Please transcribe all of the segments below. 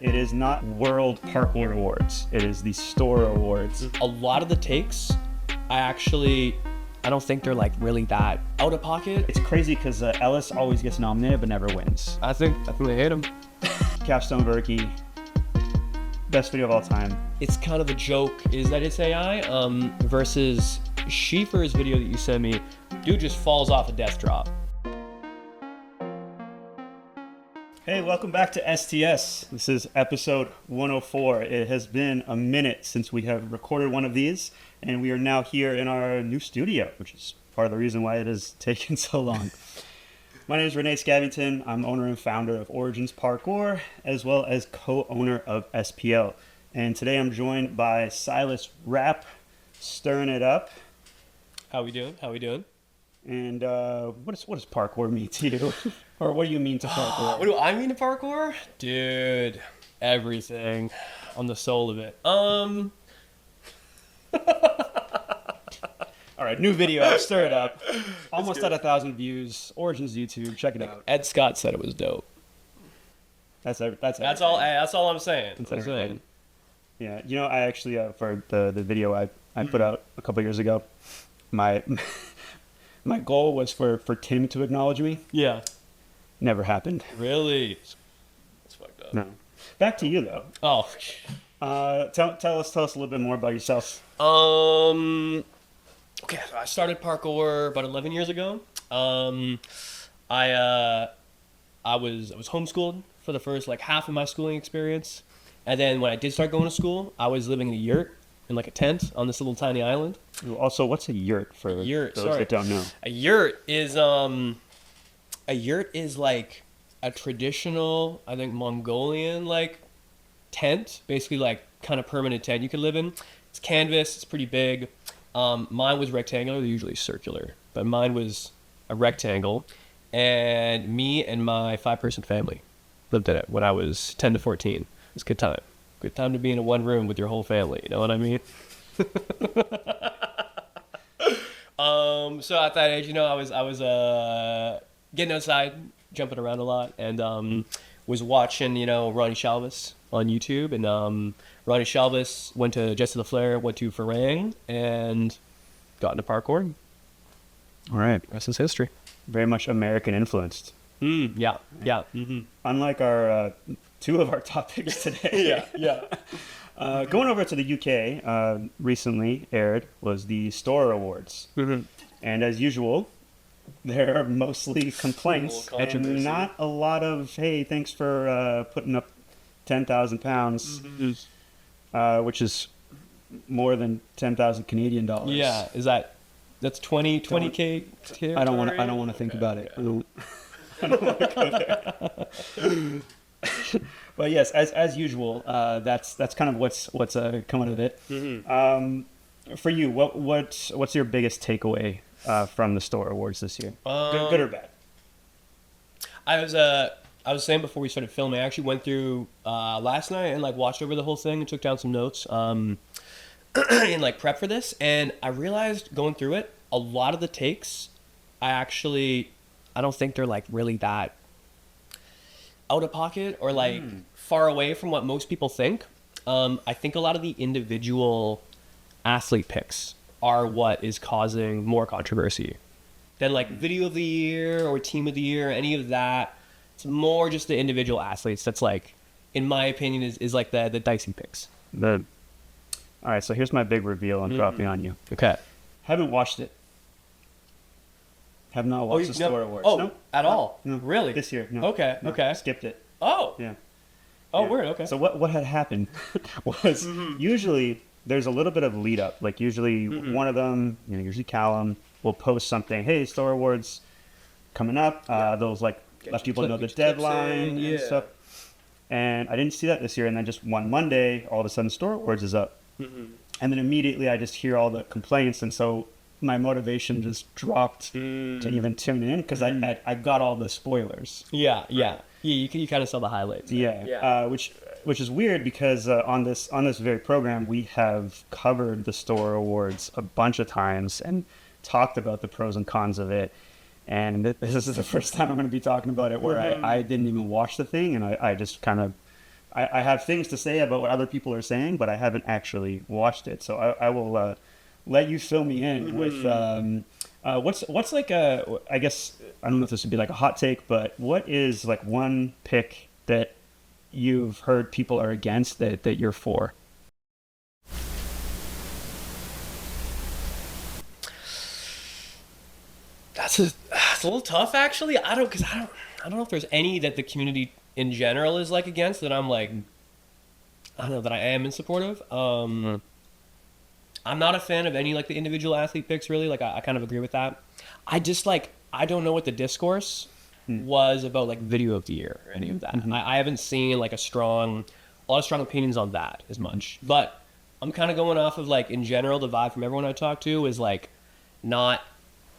It is not World Parkour Awards. It is the Storror Awards. A lot of the takes, I don't think they're like really that out of pocket. It's crazy because Ellis always gets nominated but never wins. I think they hate him. Capstone Verky, best video of all time. It's kind of a joke is that it's AI versus Schiefer's video that you sent me. Dude just falls off a death drop. Hey, welcome back to STS. This is episode 104. It has been a minute since we have recorded one of these, and we are now here in our new studio, which is part of the reason why it has taken so long. My name is Rene Scavington. I'm owner and founder of Origins Parkour, as well as co-owner of SPL. And today I'm joined by Silas Rapp, stirring it up. How we doing? And what does parkour mean to you? Or what do you mean to parkour? What do I mean to parkour? Dude, everything on the soul of it. All right, new video, stir it up. Almost at 1,000 views. Origins YouTube, check it out. Ed Scott said it was dope. That's all I'm saying. That's everything. Yeah, you know, I actually for the video I put out a couple years ago, my goal was for Tim to acknowledge me. Yeah. Never happened. Really? That's fucked up. No. Back to you though. Oh. Tell us a little bit more about yourself. Okay, so I started parkour about 11 years ago. I was homeschooled for the first like half of my schooling experience, and then when I did start going to school, I was living in a yurt in like a tent on this little tiny island. Also, what's a yurt for those that don't know? A yurt is like a traditional, I think, Mongolian like tent, basically like kind of permanent tent you can live in. It's canvas, it's pretty big. Mine was rectangular, they're usually circular, but mine was a rectangle, and me and my 5-person family lived in it when I was 10 to 14. It was a good time. Good time to be in a one room with your whole family, you know what I mean? So at that age, you know, I was getting outside, jumping around a lot, and was watching, you know, Ronnie Shalvis on YouTube, and Ronnie Shalvis went to Jesse LaFleur, went to Farang, and got into parkour. All right. Rest is history. Very much American influenced. Yeah. Mm-hmm. Unlike our two of our topics today. Yeah. Going over to the UK, recently aired was the Storror Awards. Mm-hmm. And as usual, there are mostly complaints and not a lot of, hey, thanks for putting up 10,000 pounds, Mm-hmm. Which is more than 10,000 Canadian dollars. Yeah, that's 20K? I don't want to think about it. Okay. I don't want to go there. But yes, as usual, that's kind of what's coming of it. Mm-hmm. For you, what's your biggest takeaway from the Storror Awards this year? Good or bad? I was saying before we started filming, I actually went through last night and like watched over the whole thing and took down some notes in like prep for this, and I realized going through it, a lot of the takes, I don't think they're like really that out of pocket or like far away from what most people think. I think a lot of the individual athlete picks are what is causing more controversy than like video of the year or team of the year, any of that. It's more just the individual athletes that's like, in my opinion, is like the dicey picks. All right, so here's my big reveal I'm dropping on you. Okay. Haven't watched it. Have not watched the Storror Awards. Oh, no? at all? No. Really? This year, no. Okay. Skipped it. Oh. Yeah. Oh, Yeah. weird. Okay. So what had happened was usually there's a little bit of lead up. Like usually one of them, usually Callum, will post something. Hey, Storror Awards coming up. Those like let people know the deadline and stuff. And I didn't see that this year. And then just one Monday, all of a sudden Storror Awards is up. And then immediately I just hear all the complaints, and so my motivation just dropped to even tune in because I got all the spoilers. Yeah. You kind of saw the highlights. Yeah. Which is weird because on this very program we have covered the Storror Awards a bunch of times and talked about the pros and cons of it. And this is the first time I'm going to be talking about it where I didn't even watch the thing, and I just kind of I have things to say about what other people are saying, but I haven't actually watched it. So I will let you fill me in with what's like a, I guess, I don't know if this would be like a hot take, but what is like one pick that you've heard people are against that you're for? It's a little tough, actually. I don't know if there's any that the community in general is like against that I'm like, I don't know, that I am in support of. I'm not a fan of any like the individual athlete picks, really. Like I kind of agree with that. I just like, I don't know what the discourse was about like video of the year or any of that. I haven't seen like a lot of strong opinions on that as much. But I'm kind of going off of like in general, the vibe from everyone I talked to is like not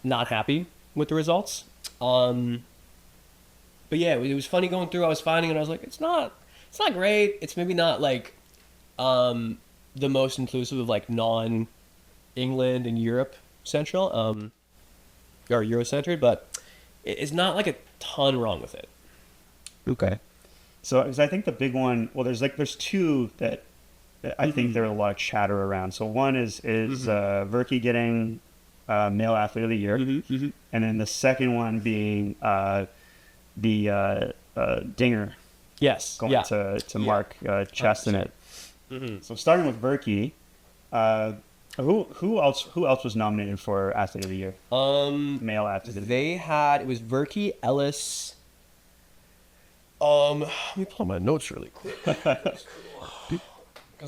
happy with the results. But yeah, it was funny going through. I was finding, and I was like, it's not great. It's maybe not like the most inclusive of like non-England and Europe central, or Euro-centered, but it's not like a ton wrong with it. Okay. So I think the big one, well, there's two that I think there are a lot of chatter around. So one is Verky getting male athlete of the year, and then the second one being the Dinger. Yes. Going to Mark Chastanet. So starting with Verky, who else was nominated for athlete of the year? Male athlete of the year. It was Verky, Ellis. Let me pull up my notes really quick. Because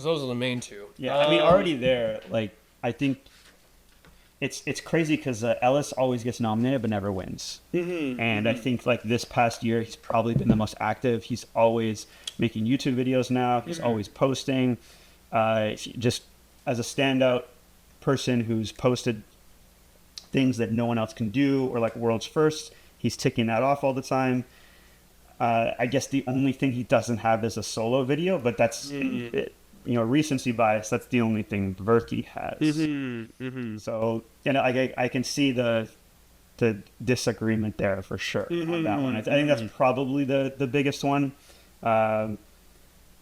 those are the main two. Yeah, I mean, already there, like, I think it's crazy because Ellis always gets nominated but never wins. And I think, like, this past year, he's probably been the most active. He's always making YouTube videos now. He's always posting. Just as a standout person who's posted things that no one else can do, or like world's first, he's ticking that off all the time. I guess the only thing he doesn't have is a solo video, but that's recency bias. That's the only thing Verky has. So I can see the disagreement there for sure on that one. I think that's probably the biggest one.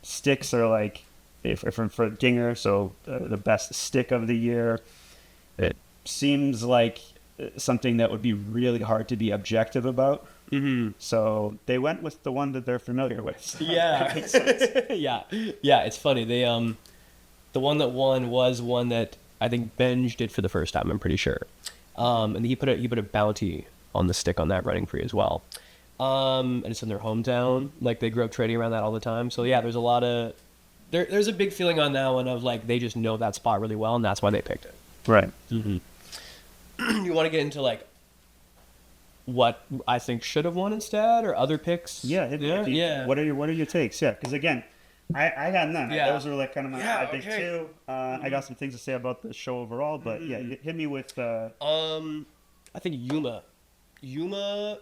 Sticks are like if for Dinger, so the best stick of the year. It seems like something that would be really hard to be objective about. So they went with the one that they're familiar with. Yeah. yeah. It's funny. They the one that won was one that I think Benj did for the first time. I'm pretty sure. And he put a bounty on the stick on that running free as well. And it's in their hometown. Like they grew up trading around that all the time. So yeah, there's a lot of there's a big feeling on that one of like they just know that spot really well, and that's why they picked it. Right. You want to get into like what I think should have won instead, or other picks? Yeah. What are your takes? Yeah, because again, I got none. Yeah. Those are like kind of my I think too. I got some things to say about the show overall, but yeah, hit me with. I think Yuma.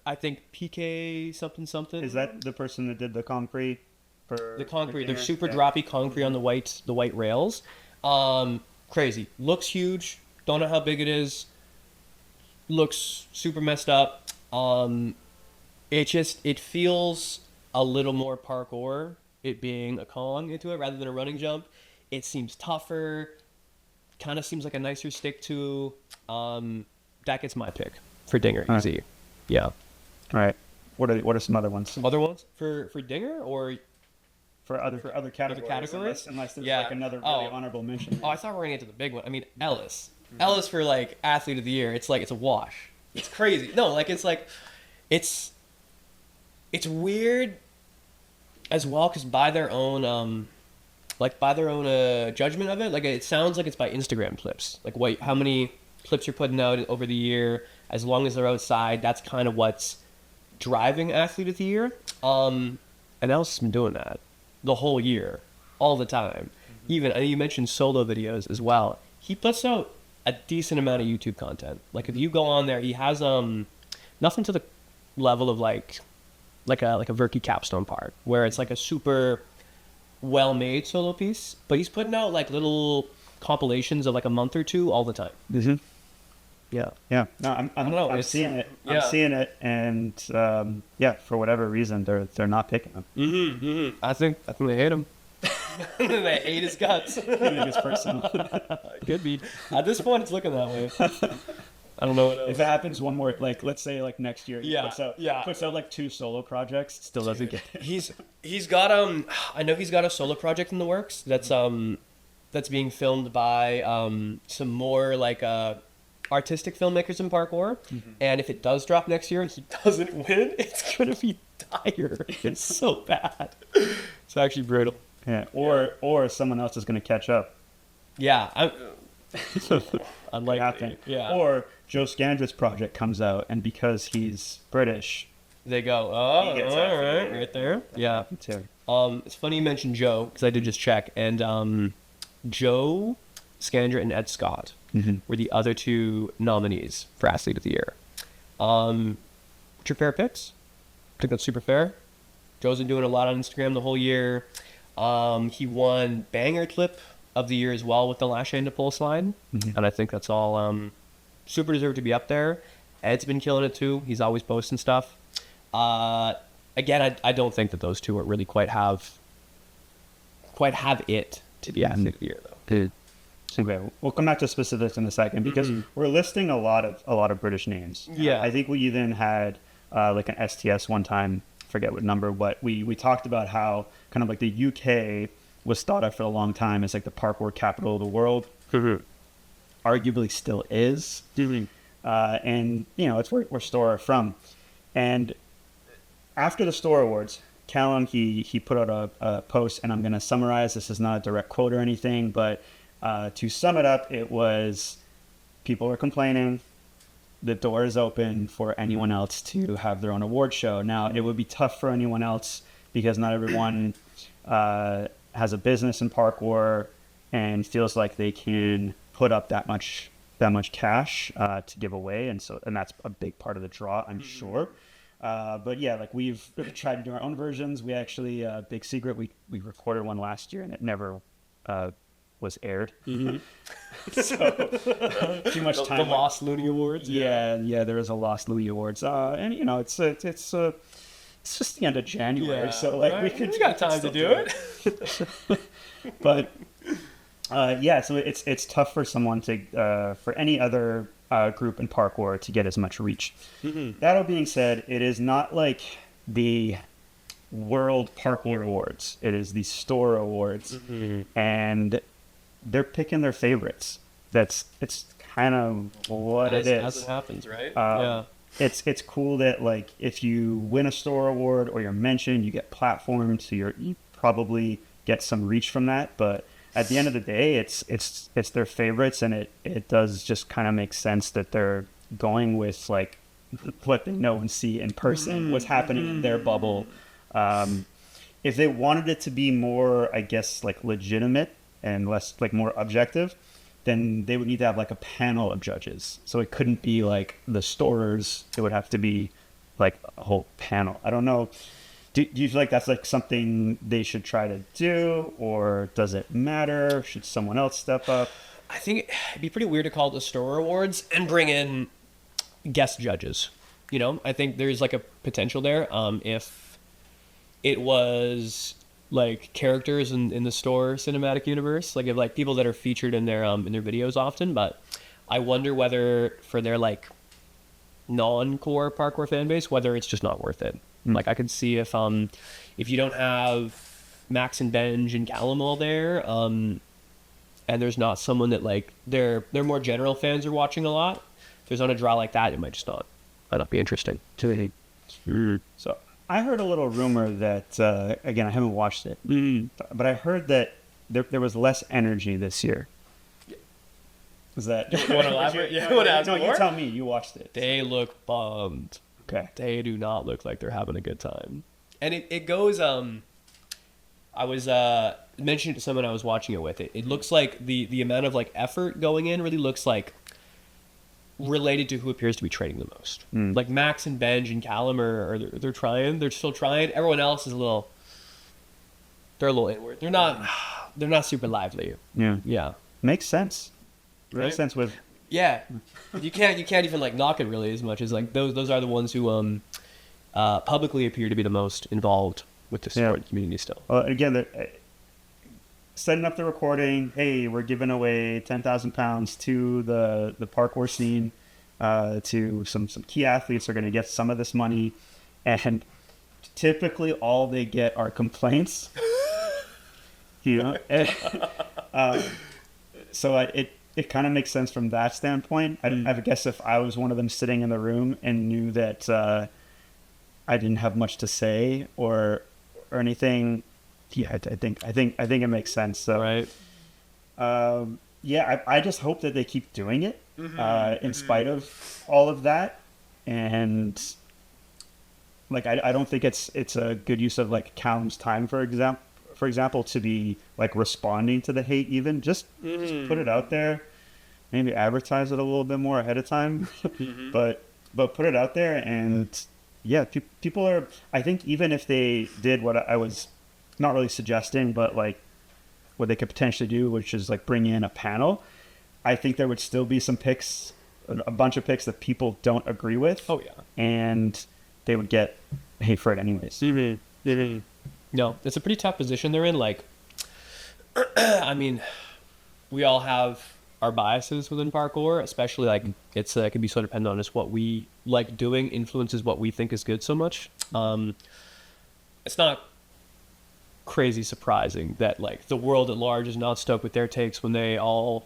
I think PK something. Is that the person that did the concrete? The concrete. They're super droppy concrete on the white rails. Crazy. Looks huge. Don't know how big it is. Looks super messed up. It feels a little more parkour, it being a Kong into it rather than a running jump. It seems tougher. Kind of seems like a nicer stick too. That gets my pick for Dinger. Easy. Yeah. All right. What are some other ones? Other ones for Dinger or for other categories? Unless there's like another really honorable mention. Oh, I thought we were gonna get to the big one. I mean, Ellis. Ellis for like athlete of the year. It's like it's a wash. It's crazy. No, like it's weird as well because by their own judgment of it, like it sounds like it's by Instagram clips. Like how many clips you're putting out over the year, as long as they're outside, that's kind of what's driving athlete of the year. And Ellis has been doing that the whole year, all the time. Even you mentioned solo videos as well. He puts out a decent amount of YouTube content. Like if you go on there, he has nothing to the level of like a Verky capstone part where it's like a super well made solo piece, but he's putting out like little compilations of like a month or two all the time. Yeah. Yeah, no, I don't know. I'm It's, seeing it. yeah. I'm seeing it, and yeah, for whatever reason, they're not picking him. I think they hate him. They hate his guts. I think it's personal. Could be. At this point, it's looking that way. I don't know what else. If it happens one more, like let's say like next year, he Yeah, puts out like 2 solo projects, still doesn't get it. He's got I know he's got a solo project in the works that's being filmed by some more like artistic filmmakers in parkour, and if it does drop next year and he doesn't win, it's gonna be dire. It's so bad. It's actually brutal. Yeah, or someone else is going to catch up. Yeah, unlikely. Happen. Yeah. Or Joe Scandrett's project comes out, and because he's British, They go, oh, He gets all that right, figure. right there. Yeah. too. It's funny you mentioned Joe, because I did just check, and Joe Scandrett and Ed Scott were the other 2 nominees for Athlete of the Year. What's your fair picks? I think that's super fair. Joe's been doing a lot on Instagram the whole year. He won Banger Clip of the Year as well with the Lash Hand to Pole Slide, and I think that's all super deserved to be up there. Ed's been killing it too. He's always posting stuff. Again, I don't think that those 2 are really quite have it to be Athlete of the Year though. Dude. Okay, we'll come back to specifics in a second because we're listing a lot of British names. Yeah. I think we even had like an STS one time, forget what number, but we talked about how kind of like the UK was thought of for a long time as like the parkour capital of the world. Arguably still is. And you know, it's where Storror are from. And after the Storror Awards, Callum he put out a post, and I'm going to summarize. This is not a direct quote or anything, but to sum it up, it was people are complaining. The door is open for anyone else to have their own award show. Now, it would be tough for anyone else because not everyone has a business in parkour and feels like they can put up that much cash to give away, and that's a big part of the draw, I'm sure. But yeah, like we've tried to do our own versions. We actually, big secret, we recorded one last year and it never was aired. So too much time. The Lost Looney Awards. Yeah, there is a Lost Louis Awards, and you know it's just the end of January, Yeah, so like right. we got time to do it. But yeah, so it's tough for someone to for any other group in parkour to get as much reach. That all being said, it is not like the World Parkour Awards. It is the Storror Awards, and they're picking their favorites. It's kind of what it is. As it happens, right? Yeah. It's cool that like if you win a Storror Award or you're mentioned, you get platformed, so you probably get some reach from that. But at the end of the day, it's their favorites, and it does just kind of make sense that they're going with like what they know and see in person, what's happening in their bubble. If they wanted it to be more, I guess, like legitimate and less like more objective, then they would need to have like a panel of judges. So it couldn't be like the Storrors. It would have to be like a whole panel. I don't know. Do you feel like that's like something they should try to do, or does it matter? Should someone else step up? I think it'd be pretty weird to call it the Storror Awards and bring in guest judges. You know, I think there's like a potential there. If it was like characters in the Storror cinematic universe, like if like people that are featured in their videos often, but I wonder whether for their like non-core parkour fan base, whether it's just not worth it. Like I could see if you don't have Max and Benj and Callum all there, and there's not someone that like they're more general fans are watching a lot. If there's not a draw like that, it might not be interesting. So I heard a little rumor that again, I haven't watched it, but I heard that there was less energy this year. Is that? You want to elaborate? Yeah, want to ask no, more? you tell me. You watched it. They look bummed. Okay. They do not look like they're having a good time. And it goes, I was mentioning to someone I was watching it with, it looks like the amount of like effort going in really looks like related to who appears to be trading the most. Like Max and Benj and Callum they're trying, they're still trying. Everyone else is they're a little inward. They're not super lively. Yeah. Yeah. Makes sense. Right? Makes sense with Yeah, you can't even like knock it really as much as like those are the ones who publicly appear to be the most involved with the sport community still. Well, again, setting up the recording. Hey, we're giving away £10,000 to the parkour scene. To some key athletes are going to get some of this money, and typically all they get are complaints. So it kind of makes sense from that standpoint. I guess if I was one of them sitting in the room and knew that I didn't have much to say or anything, I think it makes sense. So Right. I just hope that they keep doing it in spite of all of that, and like I don't think it's a good use of like Callum's time, for example, to be like responding to the hate. Even just put it out there, maybe advertise it a little bit more ahead of time, but put it out there, and people are. I think even if they did what I was not really suggesting, but like what they could potentially do, which is like bring in a panel, I think there would still be some picks, a bunch of picks that people don't agree with. Oh yeah, and they would get hate for it anyways. No, it's a pretty tough position they're in. Like, I mean, we all have our biases within parkour, especially like it can be so dependent on just what we like doing influences what we think is good so much. It's not crazy surprising that like the world at large is not stoked with their takes when they all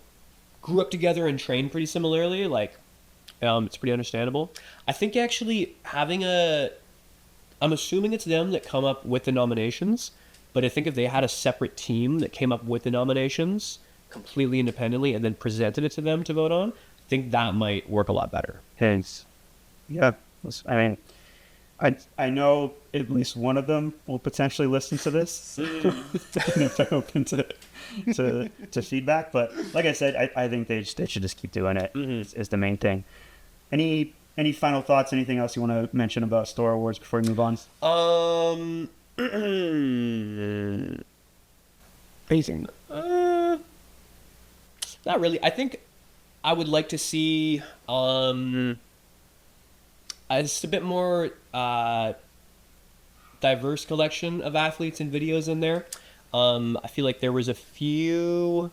grew up together and trained pretty similarly. Like, it's pretty understandable. I think actually I'm assuming it's them that come up with the nominations, but I think if they had a separate team that came up with the nominations completely independently and then presented it to them to vote on, I think that might work a lot better. Hence, yeah, I mean, I know at least one of them will potentially listen to this if they're open to feedback. But like I said, I think they should just keep doing it. Is the main thing. Any final thoughts? Anything else you want to mention about Storror Awards before we move on? Pacing. Not really. I think I would like to see just a bit more diverse collection of athletes and videos in there. I feel like there was a few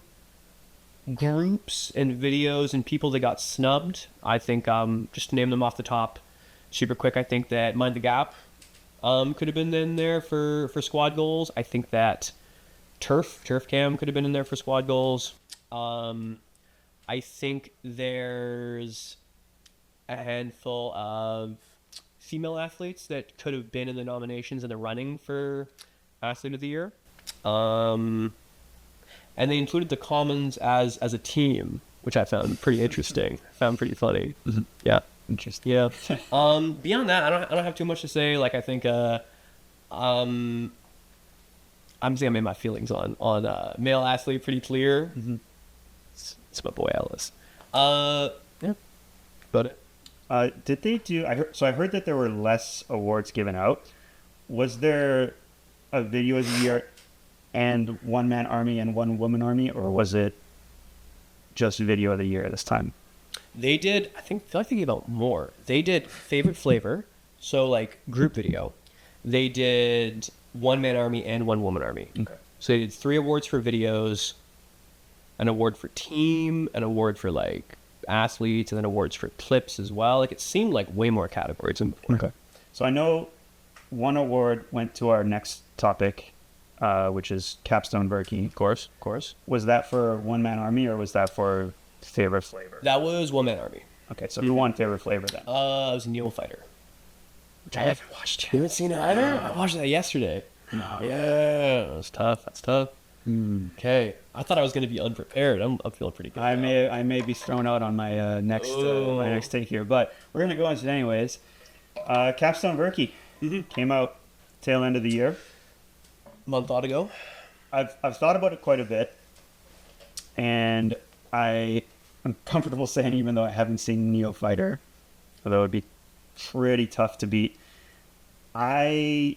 groups and videos and people that got snubbed. I think just to name them off the top super quick, I think that Mind the Gap could have been in there for squad goals. I think that Turf Cam could have been in there for squad goals. I think there's a handful of female athletes that could have been in the nominations in the running for Athlete of the Year. And they included the Commons as a team, which I found pretty interesting. Found pretty funny. Yeah. Interesting. Yeah. Beyond that, I don't have too much to say. Like, I think I'm saying I made my feelings on male athlete pretty clear. It's my boy Alice. Yeah. About it. Did they do? I heard that there were less awards given out. Was there a video of the year and one man army and one woman army, or was it just video of the year this time? They did. I feel like they gave out more. They did favorite flavor, so like group video. They did one man army and one woman army. Okay. So they did 3 awards for videos, an award for team, an award for like athletes, and then awards for clips as well. Like, it seemed like way more categories than before. Okay. So I know one award went to our next topic, which is Capstone Verky. Of course. Was that for one man army or was that for favorite flavor? That was one man army. Okay, so who won favorite flavor then? It was Neo Fighter. Which I haven't watched yet. You haven't seen it either? I watched that yesterday. No. Yeah, it was tough. That's tough. Okay, I thought I was going to be unprepared. I'm feeling pretty good. I may be thrown out on my next take here, but we're gonna go into it anyways. Capstone Verky came out tail end of the year. Month ago. I've thought about it quite a bit, and I'm comfortable saying, even though I haven't seen Neo Fighter, although it would be pretty tough to beat, I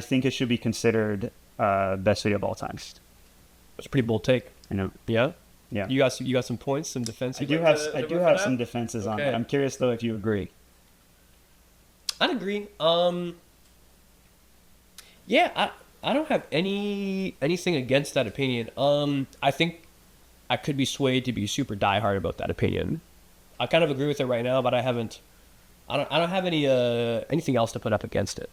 think it should be considered best video of all time. It's a pretty bold take. I know. Yeah. Yeah. You got some points, some defense. I do have some defenses on Okay. it. I'm curious though if you agree. I'd agree. Yeah, I don't have anything against that opinion. I think I could be swayed to be super diehard about that opinion. I kind of agree with it right now, but I don't have anything else to put up against it.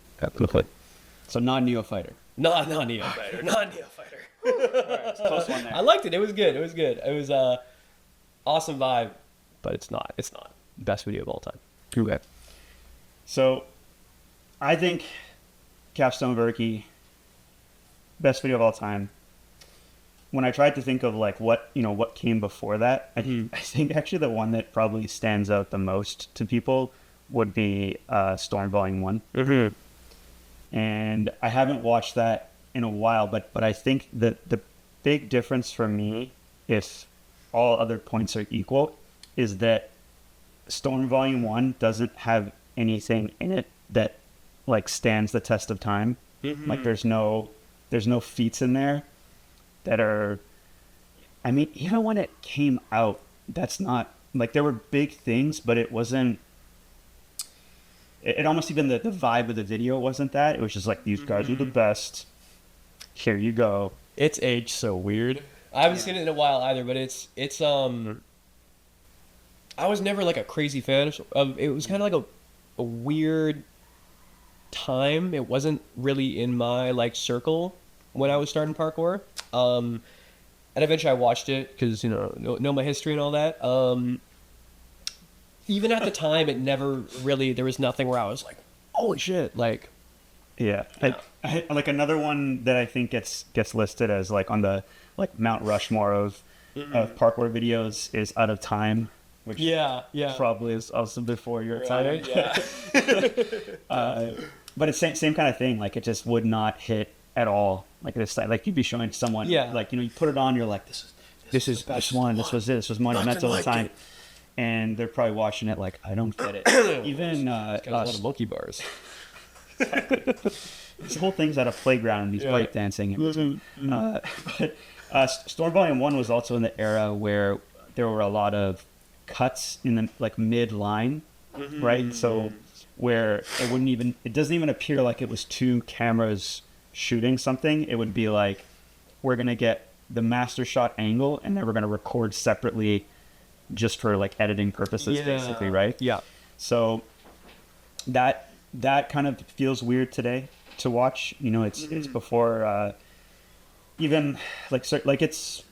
So non-neophyter. Not neophyter. Not neophyter. It's a close one there. I liked it. It was good. It was awesome vibe, but it's not best video of all time. Okay. So, I think Capstone Verky, best video of all time. When I tried to think of like what came before that, I think actually the one that probably stands out the most to people would be Storm Volume 1. Mm-hmm. And I haven't watched that in a while, but I think that the big difference for me, if all other points are equal, is that Storm Volume 1 doesn't have anything in it that like stands the test of time. Mm-hmm. Like there's no feats in there that are, I mean, even when it came out, that's not like, there were big things, but it wasn't, it almost, even the vibe of the video wasn't that. It was just like, these guys are the best, here you go. It's aged so weird. I haven't seen it in a while either, but it's I was never like a crazy fan of it. Was kind of like a weird time. It wasn't really in my like circle when I was starting parkour. And eventually I watched it because know my history and all that. Even at the time, it never really, there was nothing where I was like, holy shit, like. Yeah. I like another one that I think gets listed as like on the like Mount Rushmore of parkour videos is Out of Time, which probably is also before your time. Yeah. But it's same kind of thing. Like it just would not hit at all. Like this, like you'd be showing someone, like you put it on, you're like, this is the best one. This was it. This was monumental at the time. And they're probably watching it like, I don't get it. Even got a lot of monkey bars. This whole thing's at a playground and he's breakdancing. But Storm Volume 1 was also in the era where there were a lot of cuts in the like mid-line, right? So where it doesn't even appear like it was two cameras shooting something. It would be like, we're going to get the master shot angle and then we're going to record separately just for like editing purposes, basically, right? Yeah. So that kind of feels weird today to watch. It's before even like it's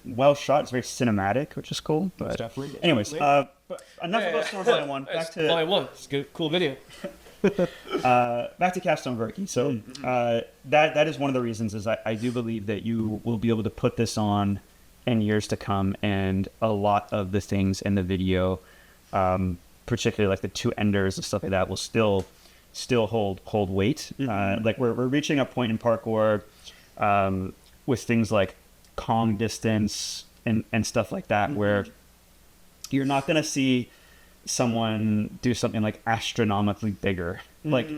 well shot. It's very cinematic, which is cool. But definitely. Anyways, but enough about Storm Volume 1. Back to Volume 1. It's a good, cool video. Back to Capstone Verky. So that is one of the reasons is I do believe that you will be able to put this on in years to come, and a lot of the things in the video, particularly like the two enders and stuff like that, will still hold weight. Like we're reaching a point in parkour with things like Kong distance and stuff like that, where you're not going to see someone do something like astronomically bigger, like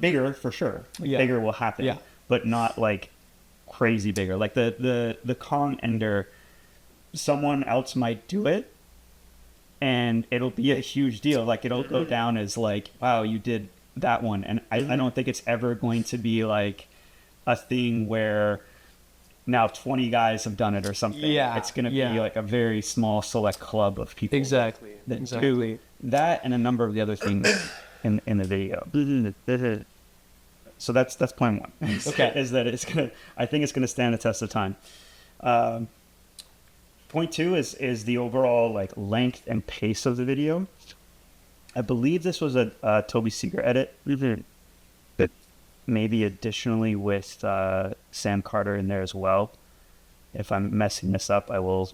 bigger for sure. Like bigger will happen, but not like crazy bigger. Like the Kong ender, someone else might do it and it'll be a huge deal. Like it'll go down as like, wow, you did that one. And I don't think it's ever going to be like a thing where now 20 guys have done it or something. It's going to be like a very small select club of people. Exactly. Do that and a number of the other things in the video. So that's point one. Okay. Is that I think it's gonna stand the test of time. Point two is the overall like length and pace of the video. I believe this was a Toby Seeger edit. But maybe additionally with Sam Carter in there as well. If I'm messing this up, I will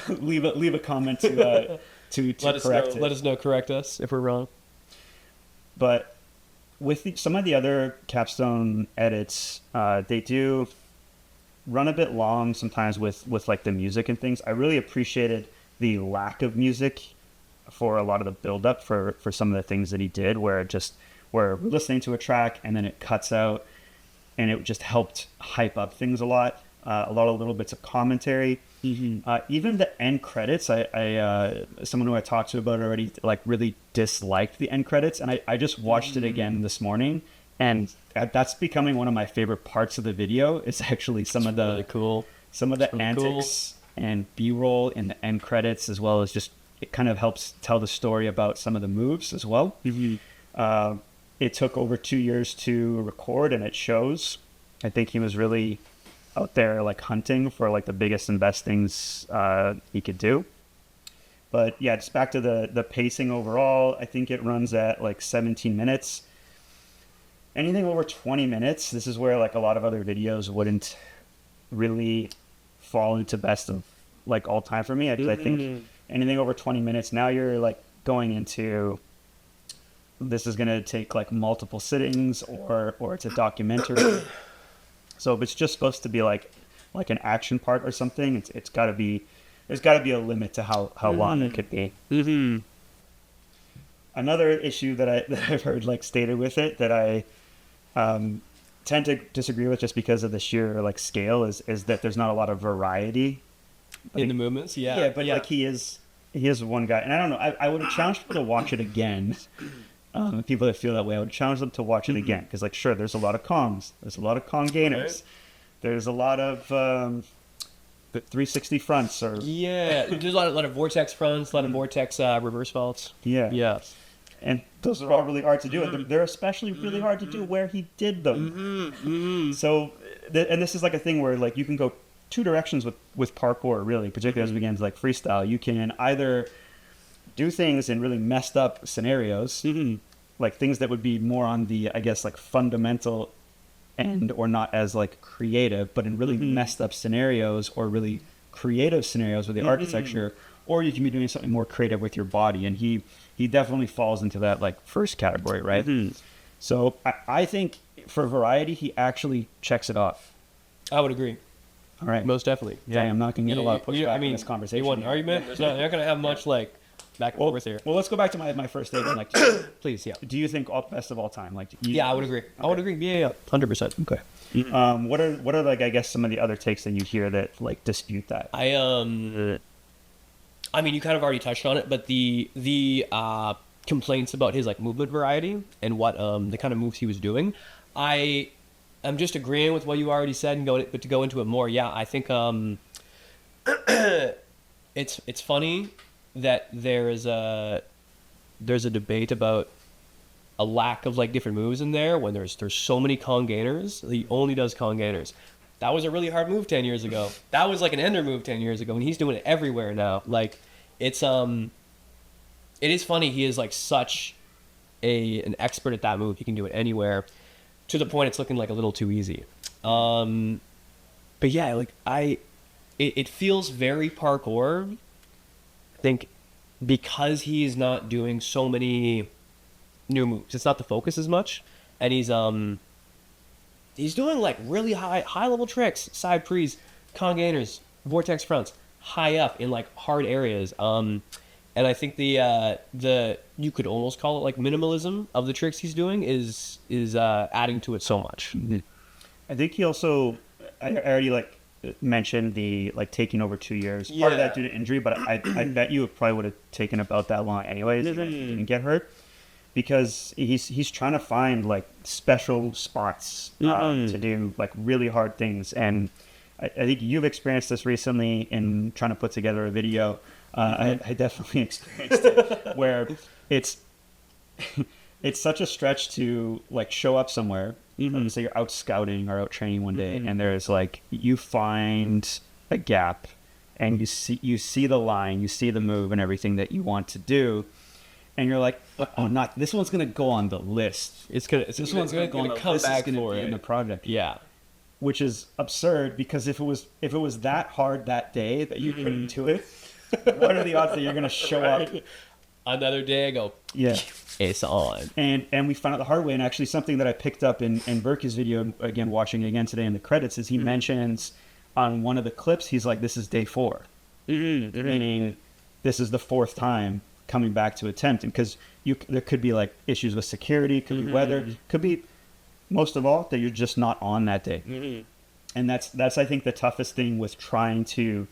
leave a comment to correct it. Let us know, correct us if we're wrong. But with some of the other Capstone edits, they do run a bit long sometimes with like the music and things. I really appreciated the lack of music for a lot of the build-up for some of the things that he did, where we're listening to a track and then it cuts out, and it just helped hype up things a lot of little bits of commentary. Even the end credits, someone who I talked to about it already, like, really disliked the end credits, and I just watched it again this morning, and that's becoming one of my favorite parts of the video. Is actually some of the really cool. some of the antics and B-roll in the end credits, as well as just it kind of helps tell the story about some of the moves as well. It took over 2 years to record, and it shows. I think he was really out there like hunting for like the biggest and best things he could do. But yeah, just back to the pacing overall, I think it runs at like 17 minutes. Anything over 20 minutes, this is where like a lot of other videos wouldn't really fall into best of like all time for me. I think anything over 20 minutes, now you're like going into, this is going to take like multiple sittings, or it's a documentary. So if it's just supposed to be like an action part or something, there's got to be a limit to how long it could be. Another issue that I've heard like stated with it that I tend to disagree with, just because of the sheer like scale, is that there's not a lot of variety in the movements. Like he is one guy, and I don't know, I would challenge people to watch it again. People that feel that way, I would challenge them to watch it again, because like, sure, there's a lot of Kongs, there's a lot of Kong gainers, there's a lot of 360 fronts, or there's a lot of vortex fronts, a lot of vortex reverse faults. And those are all really hard to do. And they're especially really hard to do where he did them. So, and this is like a thing where like you can go two directions with parkour, really, particularly as it begins like freestyle. You can either do things in really messed up scenarios, like things that would be more on the, I guess, like fundamental end, or not as like creative, but in really messed up scenarios, or really creative scenarios with the architecture, or you can be doing something more creative with your body. And he definitely falls into that like first category, right? So I think for variety, he actually checks it off. I would agree. All right. Most definitely. Yeah, I'm not going to get a lot of pushback in this conversation. You want an argument? You're not going to have much like back and forth here. Well, let's go back to my first statement. Like, please, yeah. Do you think best of all time? Like, I would agree. Okay. I would agree. Yeah, 100%. Okay. What are like, I guess, some of the other takes that you hear that like dispute that? I mean, you kind of already touched on it, but the complaints about his like movement variety and what the kind of moves he was doing, I'm just agreeing with what you already said, but to go into it more, I think it's funny that there's a debate about a lack of like different moves in there when there's so many Kong gainers. He only does Kong gainers. That was a really hard move 10 years ago. That was like an ender move 10 years ago, and he's doing it everywhere now. Like, it is funny. He is like such an expert at that move. He can do it anywhere, to the point it's looking like a little too easy. But yeah, like it feels very parkour. I think because he's not doing so many new moves, it's not the focus as much, and he's doing like really high level tricks, side prees, Kong gainers, vortex fronts, high up in like hard areas. And I think the you could almost call it like minimalism of the tricks he's doing is adding to it so much. I think he also, I already like mentioned the like taking over 2 years. Part of that due to injury, but I bet you it probably would have taken about that long anyways. He didn't get hurt, because he's trying to find like special spots to do like really hard things. And I think you've experienced this recently in trying to put together a video. I definitely experienced it, where it's such a stretch to like show up somewhere. So you're out scouting or out training one day, and there's like, you find a gap, and you see the line, you see the move and everything that you want to do, and you're like, oh, not this one's gonna go on the list. This one's gonna come back for it in the project. Yeah, which is absurd, because if it was that hard that day that you couldn't do it, what are the odds that you're gonna show up another day? I go, it's on. And we found out the hard way. And actually, something that I picked up in Verky's video, again watching it again today in the credits, is he mentions on one of the clips, he's like, this is day 4, meaning this is the 4th time coming back to attempt. And because there could be like issues with security, could be weather, could be, most of all, that you're just not on that day. And that's I think the toughest thing with trying to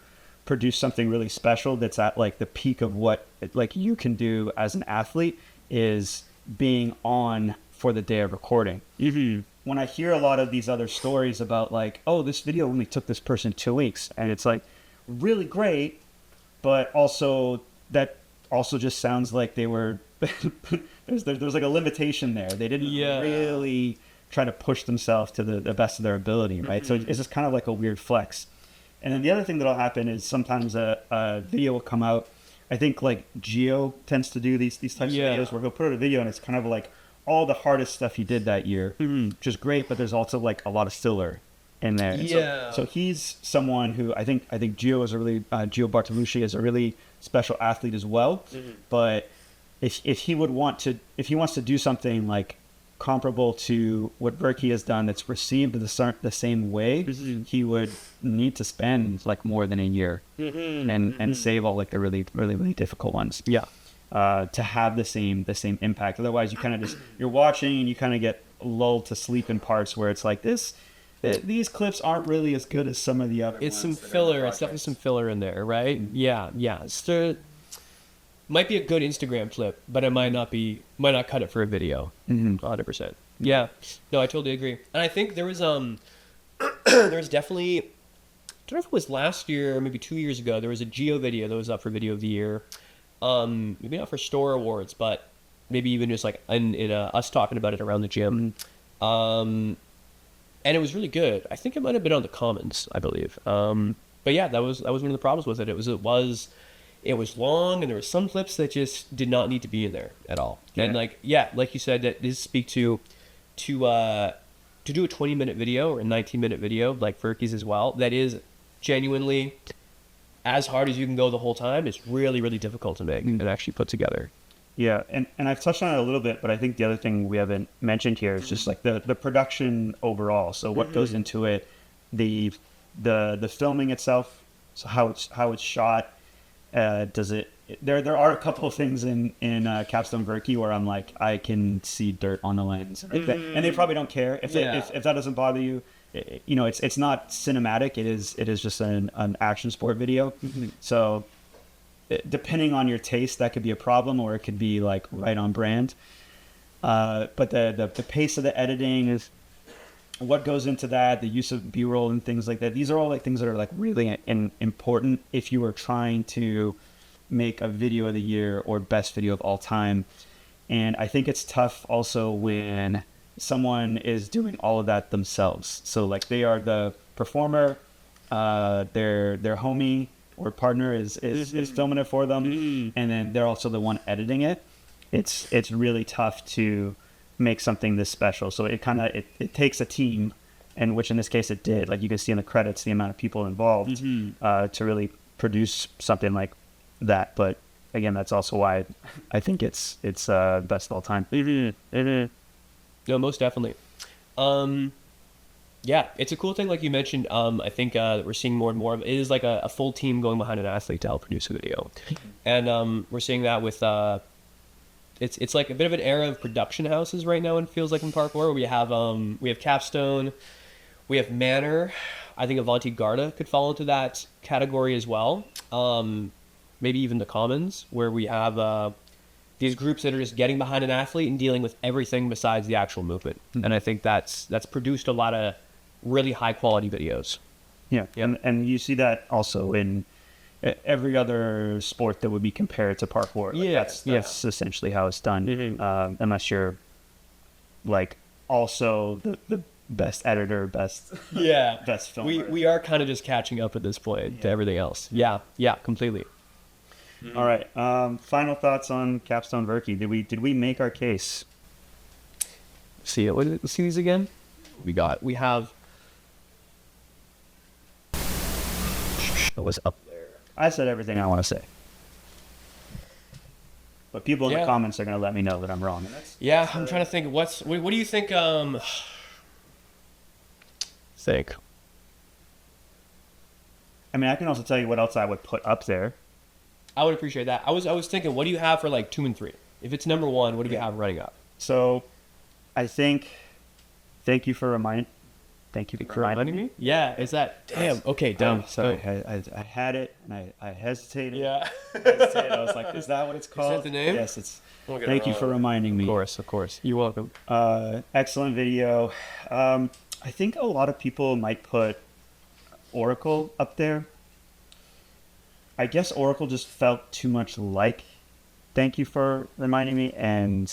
produce something really special that's at like the peak of what like you can do as an athlete is being on for the day of recording. When I hear a lot of these other stories about like, oh, this video only took this person 2 weeks, and it's like really great, but also that also just sounds like they were there's like a limitation there. They didn't really try to push themselves to the best of their ability, right? So it's just kind of like a weird flex. And then the other thing that'll happen is sometimes a video will come out. I think like Gio tends to do these types of videos where he'll put out a video and it's kind of like all the hardest stuff he did that year, which is great, but there's also like a lot of filler in there. And so he's someone who I think Gio is a really Gio Bartolucci is a really special athlete as well. But if he wants to do something like comparable to what Verky has done that's received the same way, he would need to spend like more than a year and save all like the really difficult ones to have the same impact. Otherwise you kind of just you're watching and you kind of get lulled to sleep in parts where it's like these clips aren't really as good as some of the other it's ones. some filler. It's definitely some filler in there, right? Might be a good Instagram clip, but it might not cut it for a video. 100%. Yeah. No, I totally agree. And I think there was definitely, I don't know if it was last year or maybe 2 years ago, there was a Geo video that was up for Video of the Year. Maybe not for Storror Awards, but maybe even just like in us talking about it around the gym. And it was really good. I think it might have been on the comments, I believe. But yeah, that was one of the problems with it. It was long, and there were some clips that just did not need to be in there at all. And like you said, that does speak to do a 20-minute video or a 19-minute video like Verky's as well. That is genuinely as hard as you can go the whole time. It's really, really difficult to make and actually put together. Yeah, and I've touched on it a little bit, but I think the other thing we haven't mentioned here is just like the production overall. So what goes into it, the filming itself, so how it's shot. There are a couple of things in Capstone Verky where I'm like, I can see dirt on the lens, and they probably don't care if that doesn't bother you. It's not cinematic. It is just an action sport video. So depending on your taste, that could be a problem, or it could be like right on brand. But the pace of the editing is what goes into that, the use of B-roll and things like that. These are all like things that are like really important if you are trying to make a video of the year or best video of all time. And I think it's tough also when someone is doing all of that themselves. So like they are the performer, their homie or partner is filming it for them, and then they're also the one editing it. It's really tough to make something this special. So it takes a team, and which in this case it did. Like you can see in the credits the amount of people involved to really produce something like that. But again, that's also why I think it's best of all time. No, most definitely. Yeah, it's a cool thing, like you mentioned. I think that we're seeing more and more of it is like a full team going behind an athlete to help produce a video, and we're seeing that with it's like a bit of an era of production houses right now. It feels like in parkour, we have Capstone, we have Manor. I think Avanti Garda could fall into that category as well. Maybe even the Commons, where we have these groups that are just getting behind an athlete and dealing with everything besides the actual movement. And I think that's produced a lot of really high quality videos. Yeah, and you see that also in every other sport that would be compared to parkour. Like that's essentially how it's done. Unless you're like also the best editor, best filmer. We are kind of just catching up at this point to everything else. Yeah, completely. All right. Final thoughts on Capstone Verky. Did we make our case? See it. Let's see these again. We have. It was up there. I said everything I want to say, but people in the comments are going to let me know that I'm wrong. I'm trying to think. What do you think? Think. I mean, I can also tell you what else I would put up there. I would appreciate that. I was thinking, what do you have for like 2 and 3? If it's number 1, what do you have running up? So, I think, thank you for Thank you for reminding me. Yeah, is that damn? Okay, dumb. Sorry, I had it and I hesitated. Yeah. I was like, is that what it's called? Is that the name? Yes, it's. Thank you for reminding me. Of course. You're welcome. Excellent video. I think a lot of people might put Oracle up there. I guess Oracle just felt too much like Thank You for Reminding Me, and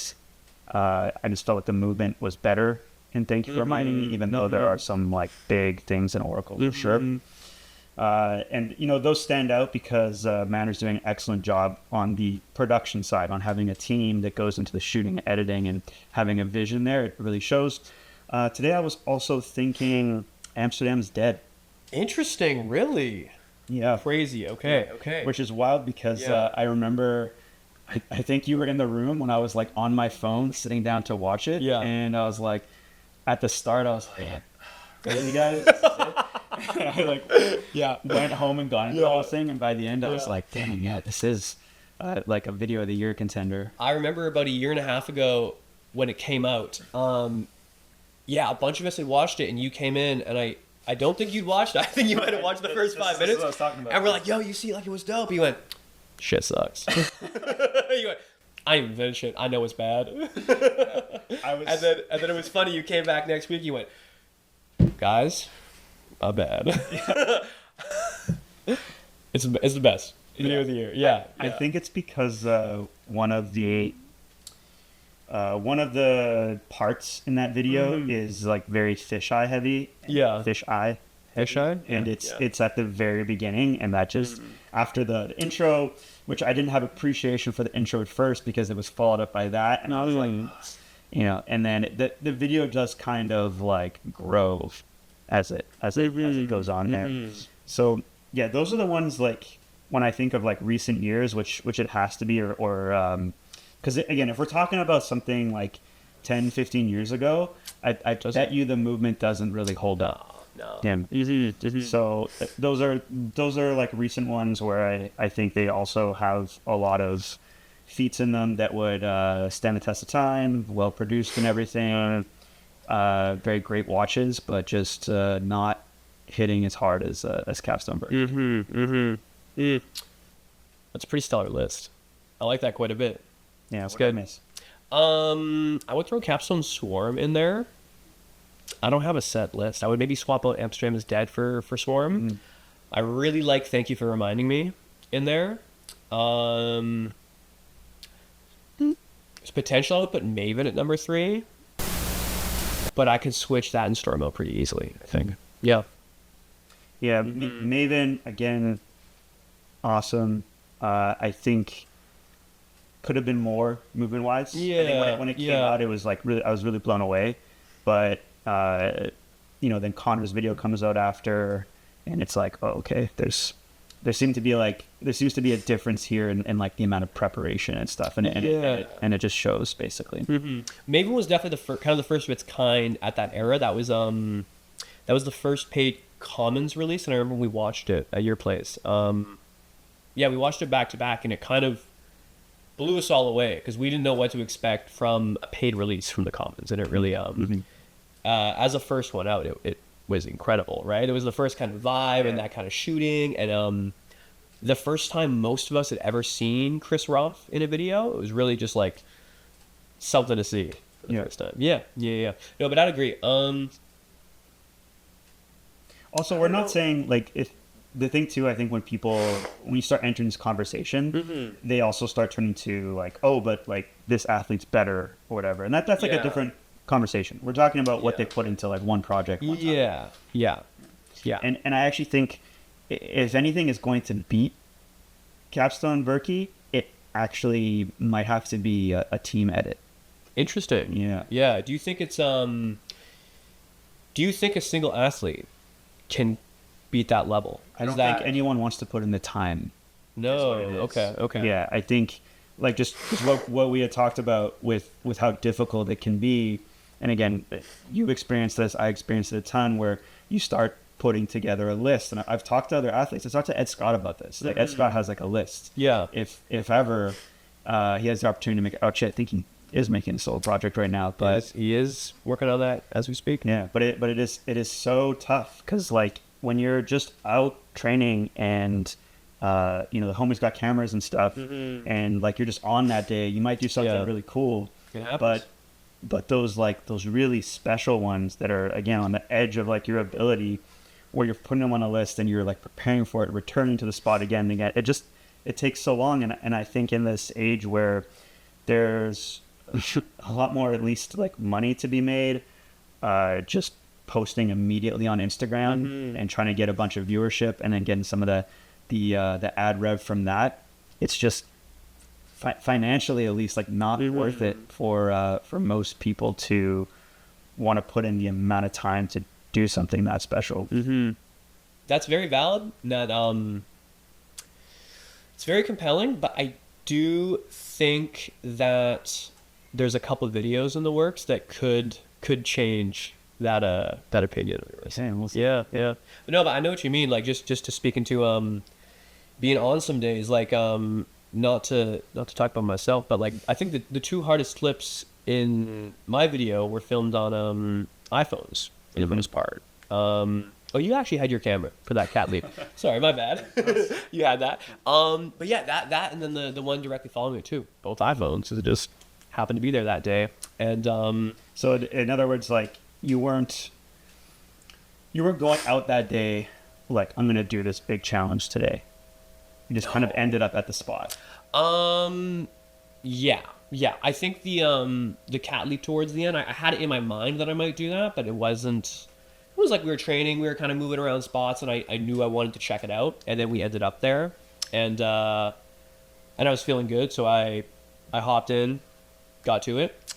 I just felt like the movement was better in Thank You for Reminding Me, even though there are some like big things in Oracle for sure. And you know, those stand out because Manner's doing an excellent job on the production side, on having a team that goes into the shooting, editing, and having a vision there. It really shows. Today I was also thinking Amsterdam's Dead. Interesting, really. Yeah. Crazy. Okay. Which is wild because I remember, I think you were in the room when I was like on my phone sitting down to watch it. Yeah. And I was like, at the start, I was like, really, guys? I went home and got into the whole thing. And by the end, I was like, damn, this is like a video of the year contender. I remember about a year and a half ago when it came out. A bunch of us had watched it and you came in and I don't think you'd watched it. I think you might have watched the first 5 minutes. This is what I was talking about. And we're like, yo, you see, like, it was dope. You went, shit sucks. You went, I didn't even finish it. I know it's bad. And then it was funny. You came back next week. You went, guys, my bad. It's the best video of the year. Yeah. I think it's because one of the parts in that video is like very fisheye heavy. Yeah. Fisheye. And it's at the very beginning, and that just after the intro, which I didn't have appreciation for the intro at first because it was followed up by that, and I was like, you know, and then the video does kind of like grow as it goes on there. So yeah, those are the ones like when I think of like recent years, which it has to be, or because again, if we're talking about something like 10, 15 years ago, I bet you the movement doesn't really hold up. No. Yeah. So those are like recent ones where I think they also have a lot of feats in them that would stand the test of time, well produced and everything, very great watches, but just not hitting as hard as Capstone Verky. That's a pretty stellar list. I like that quite a bit. Yeah, it's good. I would throw Capstone Swarm in there. I don't have a set list. I would maybe swap out Amsterdam is Dead for Swarm. I really like Thank You for Reminding Me in there. There's potential I would put Maven at number 3. But I could switch that and Storm out pretty easily, I think. Yeah. Yeah, Maven, again, awesome. I think could have been more movement-wise. Yeah. I think when it came out, it was like I was really blown away. But then Connor's video comes out after, and it's like, oh, okay, there seems to be a difference here in like the amount of preparation and stuff, and it just shows basically. Maven was definitely the first of its kind at that era. That was the first paid Commons release, and I remember we watched it at your place. We watched it back to back, and it kind of blew us all away because we didn't know what to expect from a paid release from the Commons, and it really as a first one out, it was incredible, right? It was the first kind of vibe and that kind of shooting, and the first time most of us had ever seen Chris Rumpf in a video. It was really just like something to see for the first time. Yeah. No, but I'd agree. Also, we're not saying like if the thing too. I think when you start entering this conversation, they also start turning to like, oh, but like this athlete's better or whatever, and that's like a different conversation. We're talking about what they put into like one project. One time. Yeah. And I actually think if anything is going to beat Capstone Verky, it actually might have to be a team edit. Interesting. Yeah. Do you think it's do you think a single athlete can beat that level? I don't think anyone wants to put in the time. No. Okay. Yeah, I think like just what we had talked about with how difficult it can be. And again, you've experienced this, I experienced it a ton, where you start putting together a list. And I've talked to other athletes. I talked to Ed Scott about this. Like Ed Scott has like a list. Yeah. If ever he has the opportunity to make it, I think is making a solo project right now, but he is working on that as we speak. yeah, but it is so tough because like when you're just out training and you know the homies got cameras and stuff, and like you're just on that day, you might do something really cool, but those really special ones that are again on the edge of like your ability, where you're putting them on a list and you're like preparing for it, returning to the spot again and again, it takes so long, and I think in this age where there's a lot more, at least like money to be made, just posting immediately on Instagram and trying to get a bunch of viewership and then getting some of the ad rev from that. It's just financially, at least, like not worth it for most people to want to put in the amount of time to do something that special. That's very valid. That it's very compelling, but I do think that there's a couple of videos in the works that could change that opinion. Yeah. But no, but I know what you mean. Like just to speak into being on some days, like not to talk about myself, but like I think the two hardest clips in my video were filmed on iPhones in the most part. Oh, you actually had your camera for that cat leap. Sorry, my bad. You had that. But yeah, that and then the one directly following it too. Both iPhones. So it just happened to be there that day. And so in other words, like you weren't going out that day like, I'm going to do this big challenge today. You just kind of ended up at the spot. Yeah. I think the cat leap towards the end, I had it in my mind that I might do that, but it wasn't. It was like we were training, we were kind of moving around spots, and I knew I wanted to check it out, and then we ended up there, and I was feeling good, so I hopped in, got to it.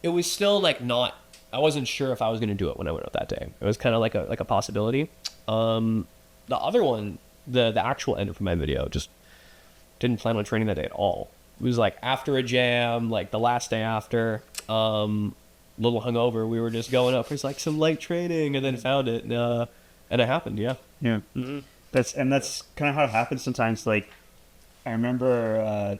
It was still like not. I wasn't sure if I was going to do it when I went out that day. It was kind of like a possibility. The other one, the actual end of my video, just didn't plan on training that day at all. It was like after a jam, like the last day after. Little hungover, we were just going up for like some light training, and then found it, and it happened. Yeah. That's kind of how it happens sometimes. Like I remember,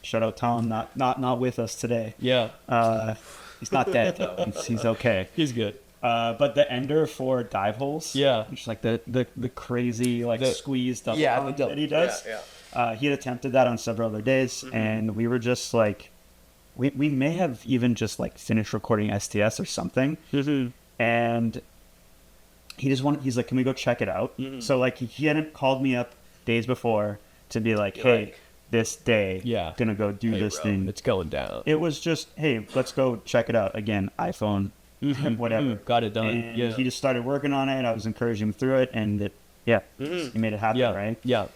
shout out Tom, not with us today. He's not dead though. He's okay. He's good. But the ender for dive holes, which is like the crazy like squeeze double that he does. He had attempted that on several other days, and we were just like. We may have even just like finished recording STS or something, and he's like, can we go check it out? So like he hadn't called me up days before to be like, hey, this day, gonna go do this thing. It's going down. It was just, hey, let's go check it out. Again, iPhone, whatever. Got it done. And he just started working on it. I was encouraging him through it, and he made it happen, right? Yeah.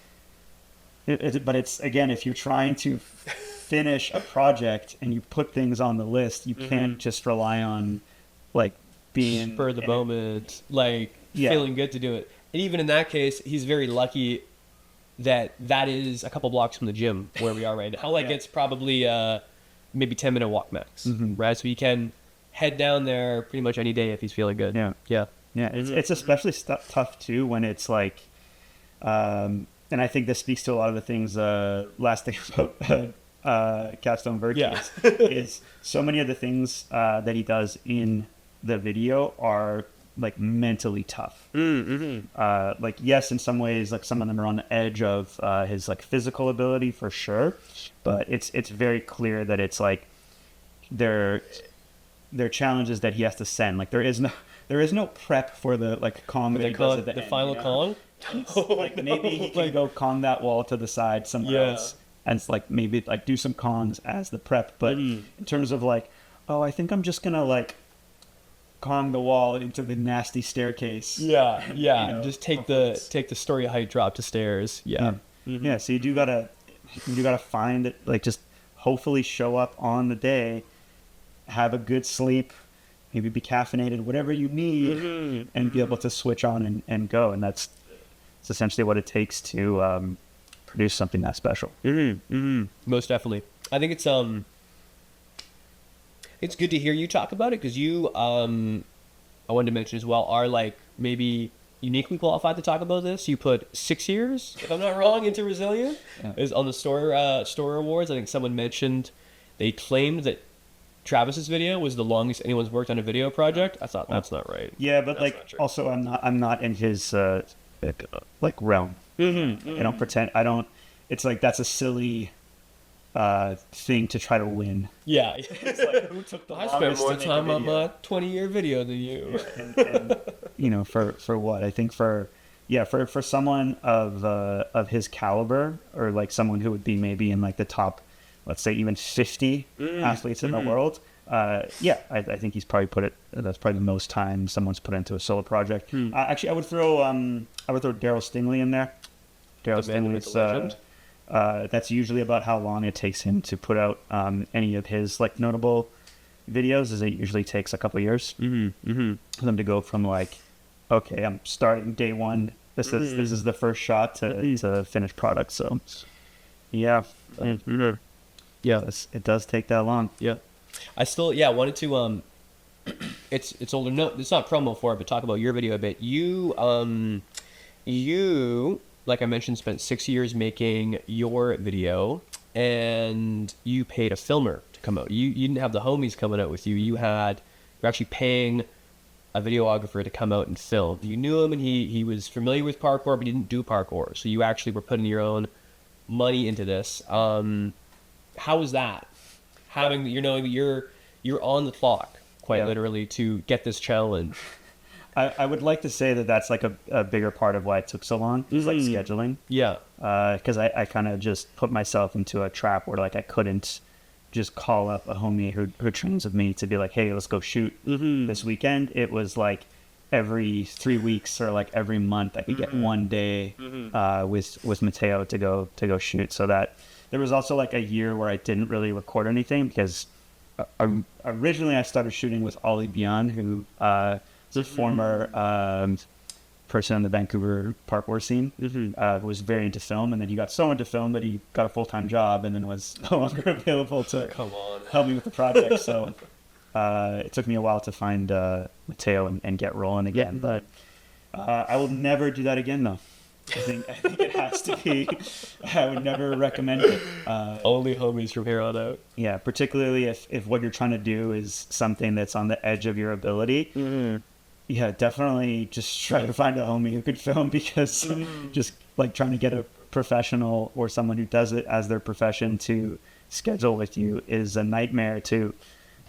But it's, again, if you're trying to finish a project and you put things on the list, you can't just rely on like being spur of the moment, like feeling good to do it. And even in that case, he's very lucky that is a couple blocks from the gym where we are right now. Like it's probably maybe 10-minute walk max, right? So he can head down there pretty much any day if he's feeling good. It's especially tough too when it's like and I think this speaks to a lot of the things last thing about Capstone Verky is so many of the things that he does in the video are like mentally tough. Like yes, in some ways, like some of them are on the edge of his like physical ability for sure, but it's very clear that it's like they're challenges that he has to send. Like there is no prep for the like Kong that he does at the end, final Kong. Like maybe he can go Kong that wall to the side somewhere else. And it's like maybe like do some Kongs as the prep, but in terms of like, oh, I think I'm just gonna like Kong the wall into the nasty staircase. Just take the story height drop to stairs. So you do gotta find it, like just hopefully show up on the day, have a good sleep, maybe be caffeinated, whatever you need, and be able to switch on and go. And that's essentially what it takes to produce something that special. Most definitely. I think it's good to hear you talk about it because you I wanted to mention as well are like maybe uniquely qualified to talk about this. You put 6 years, if I'm not wrong, into Resilient. Is on the Storror Awards. I think someone mentioned they claimed that Travis's video was the longest anyone's worked on a video project. I thought that's not right. Yeah, but That's like not true. also I'm not in his like realm. I don't pretend. I don't. It's like that's a silly thing to try to win. Yeah. It's like who took the I spent longest more to make a time on video? my 20-year video than you. And you know, for what? I think for someone of his caliber, or like someone who would be maybe in like the top, let's say even 50 athletes in the world. I think he's probably that's probably the most time someone's put into a solo project. Actually, I would throw Daryl Stingley in there. Daryl The man with the legend. Stingley's that's usually about how long it takes him to put out any of his like notable videos. Is it usually takes a couple of years for them to go from like, okay, I'm starting day one. This is the first shot to finished product. So yeah, it does take that long. Yeah. I still wanted to it's older. No, it's not promo for it, but talk about your video a bit. You like I mentioned, spent 6 years making your video, and you paid a filmer to come out. You didn't have the homies coming out with you. You're actually paying a videographer to come out and film. You knew him, and he was familiar with parkour, but he didn't do parkour. So you actually were putting your own money into this. How was that? Having knowing that you're on the clock, quite literally, to get this challenge. I would like to say that that's like a bigger part of why it took so long. It's like scheduling. Yeah. Because I kind of just put myself into a trap where like I couldn't just call up a homie who trains with me to be like, hey, let's go shoot this weekend. It was like every 3 weeks or like every month I could get one day with Mateo to go shoot. So that there was also like a year where I didn't really record anything because originally I started shooting with Ollie Beyond, who is a former person in the Vancouver parkour scene, who was very into film, and then he got so into film that he got a full-time job and then was no longer available to help me with the project. So it took me a while to find Mateo and get rolling again, but I will never do that again though. I think it has to be. I would never recommend it. Only homies from here on out. Yeah, particularly if what you're trying to do is something that's on the edge of your ability. Yeah, definitely just try to find a homie who could film, because just like trying to get a professional or someone who does it as their profession to schedule with you is a nightmare. To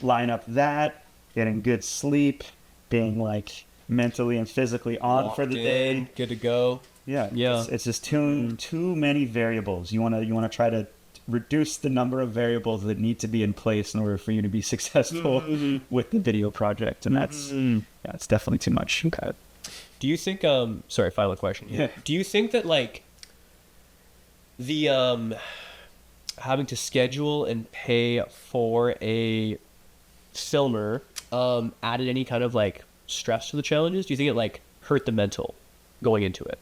line up that, getting good sleep, being like mentally and physically on for the day. Good to go. Yeah. It's just too many variables. You wanna try to reduce the number of variables that need to be in place in order for you to be successful with the video project, and that's it's definitely too much. Okay. Do you think sorry, final question here. Yeah. Do you think that like the having to schedule and pay for a filmer added any kind of like stress to the challenges? Do you think it like hurt the mental going into it?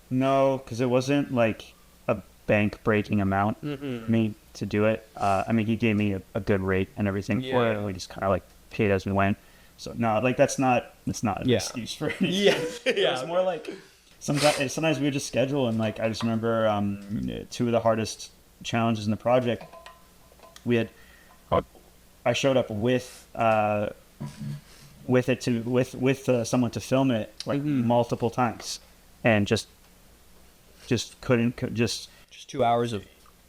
No, because it wasn't like a bank-breaking amount for me to do it. I mean, he gave me a good rate and everything for it, and we just kind of like paid as we went. So no, like that's not an excuse for anything. It's more like sometimes we would just schedule, and like I just remember two of the hardest challenges in the project. I showed up with someone to film it like multiple times, and just couldn't just 2 hours of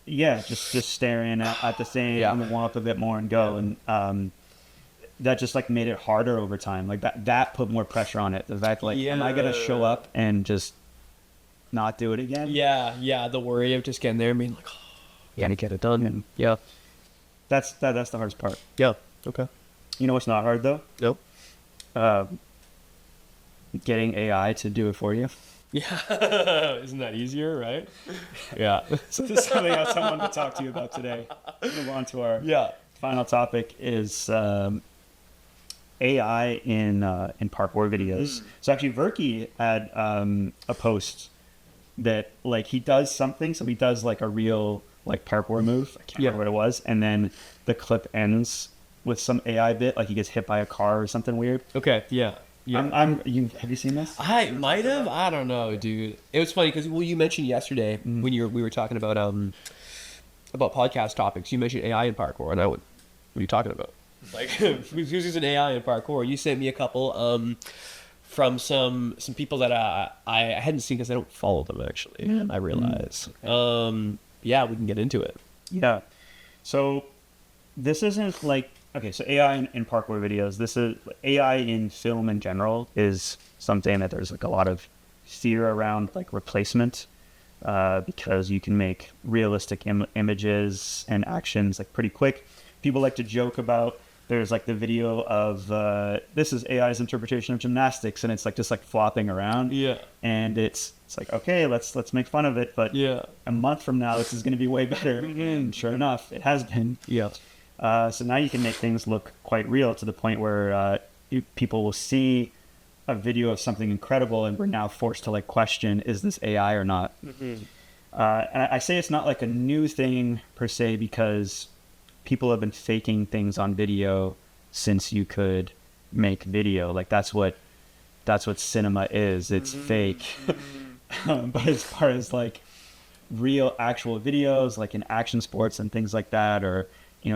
just staring at the thing and then walk a bit more and go, and that just like made it harder over time. Like that put more pressure on it. The fact like am I gonna show up and just not do it again? The worry of just getting there and being like, to get it done. And that's the hardest part. Okay. You know what's not hard though? Nope. Getting AI to do it for you. Isn't that easier, right? So this is something else I wanted to talk to you about today. Move on to our final topic is AI in parkour videos. So actually Verky had a post that like he does something. So he does like a real like parkour move. I can't remember what it was. And then the clip ends with some AI bit, like he gets hit by a car or something weird. Okay, yeah. Have you seen this? I might have. I don't know, dude. It was funny because you mentioned yesterday when we were talking about podcast topics. You mentioned AI and parkour, and I went, "What are you talking about?" Like, who's using AI and parkour? You sent me a couple from some people that I hadn't seen because I don't follow them actually. I realize. Yeah, we can get into it. Yeah. So this isn't like, okay, so AI in parkour videos, this is AI in film in general is something that there's like a lot of fear around, like replacement, because you can make realistic images and actions like pretty quick. People like to joke about, there's like the video of this is AI's interpretation of gymnastics, and it's like just like flopping around. Yeah. And it's like, okay, let's make fun of it, but a month from now this is going to be way better. And sure enough, it has been. Yeah. So now you can make things look quite real to the point where people will see a video of something incredible, and we're now forced to like question, is this AI or not? And I say it's not like a new thing per se, because people have been faking things on video since you could make video. Like that's what cinema is. It's fake. But as far as like real actual videos, like in action sports and things like that, or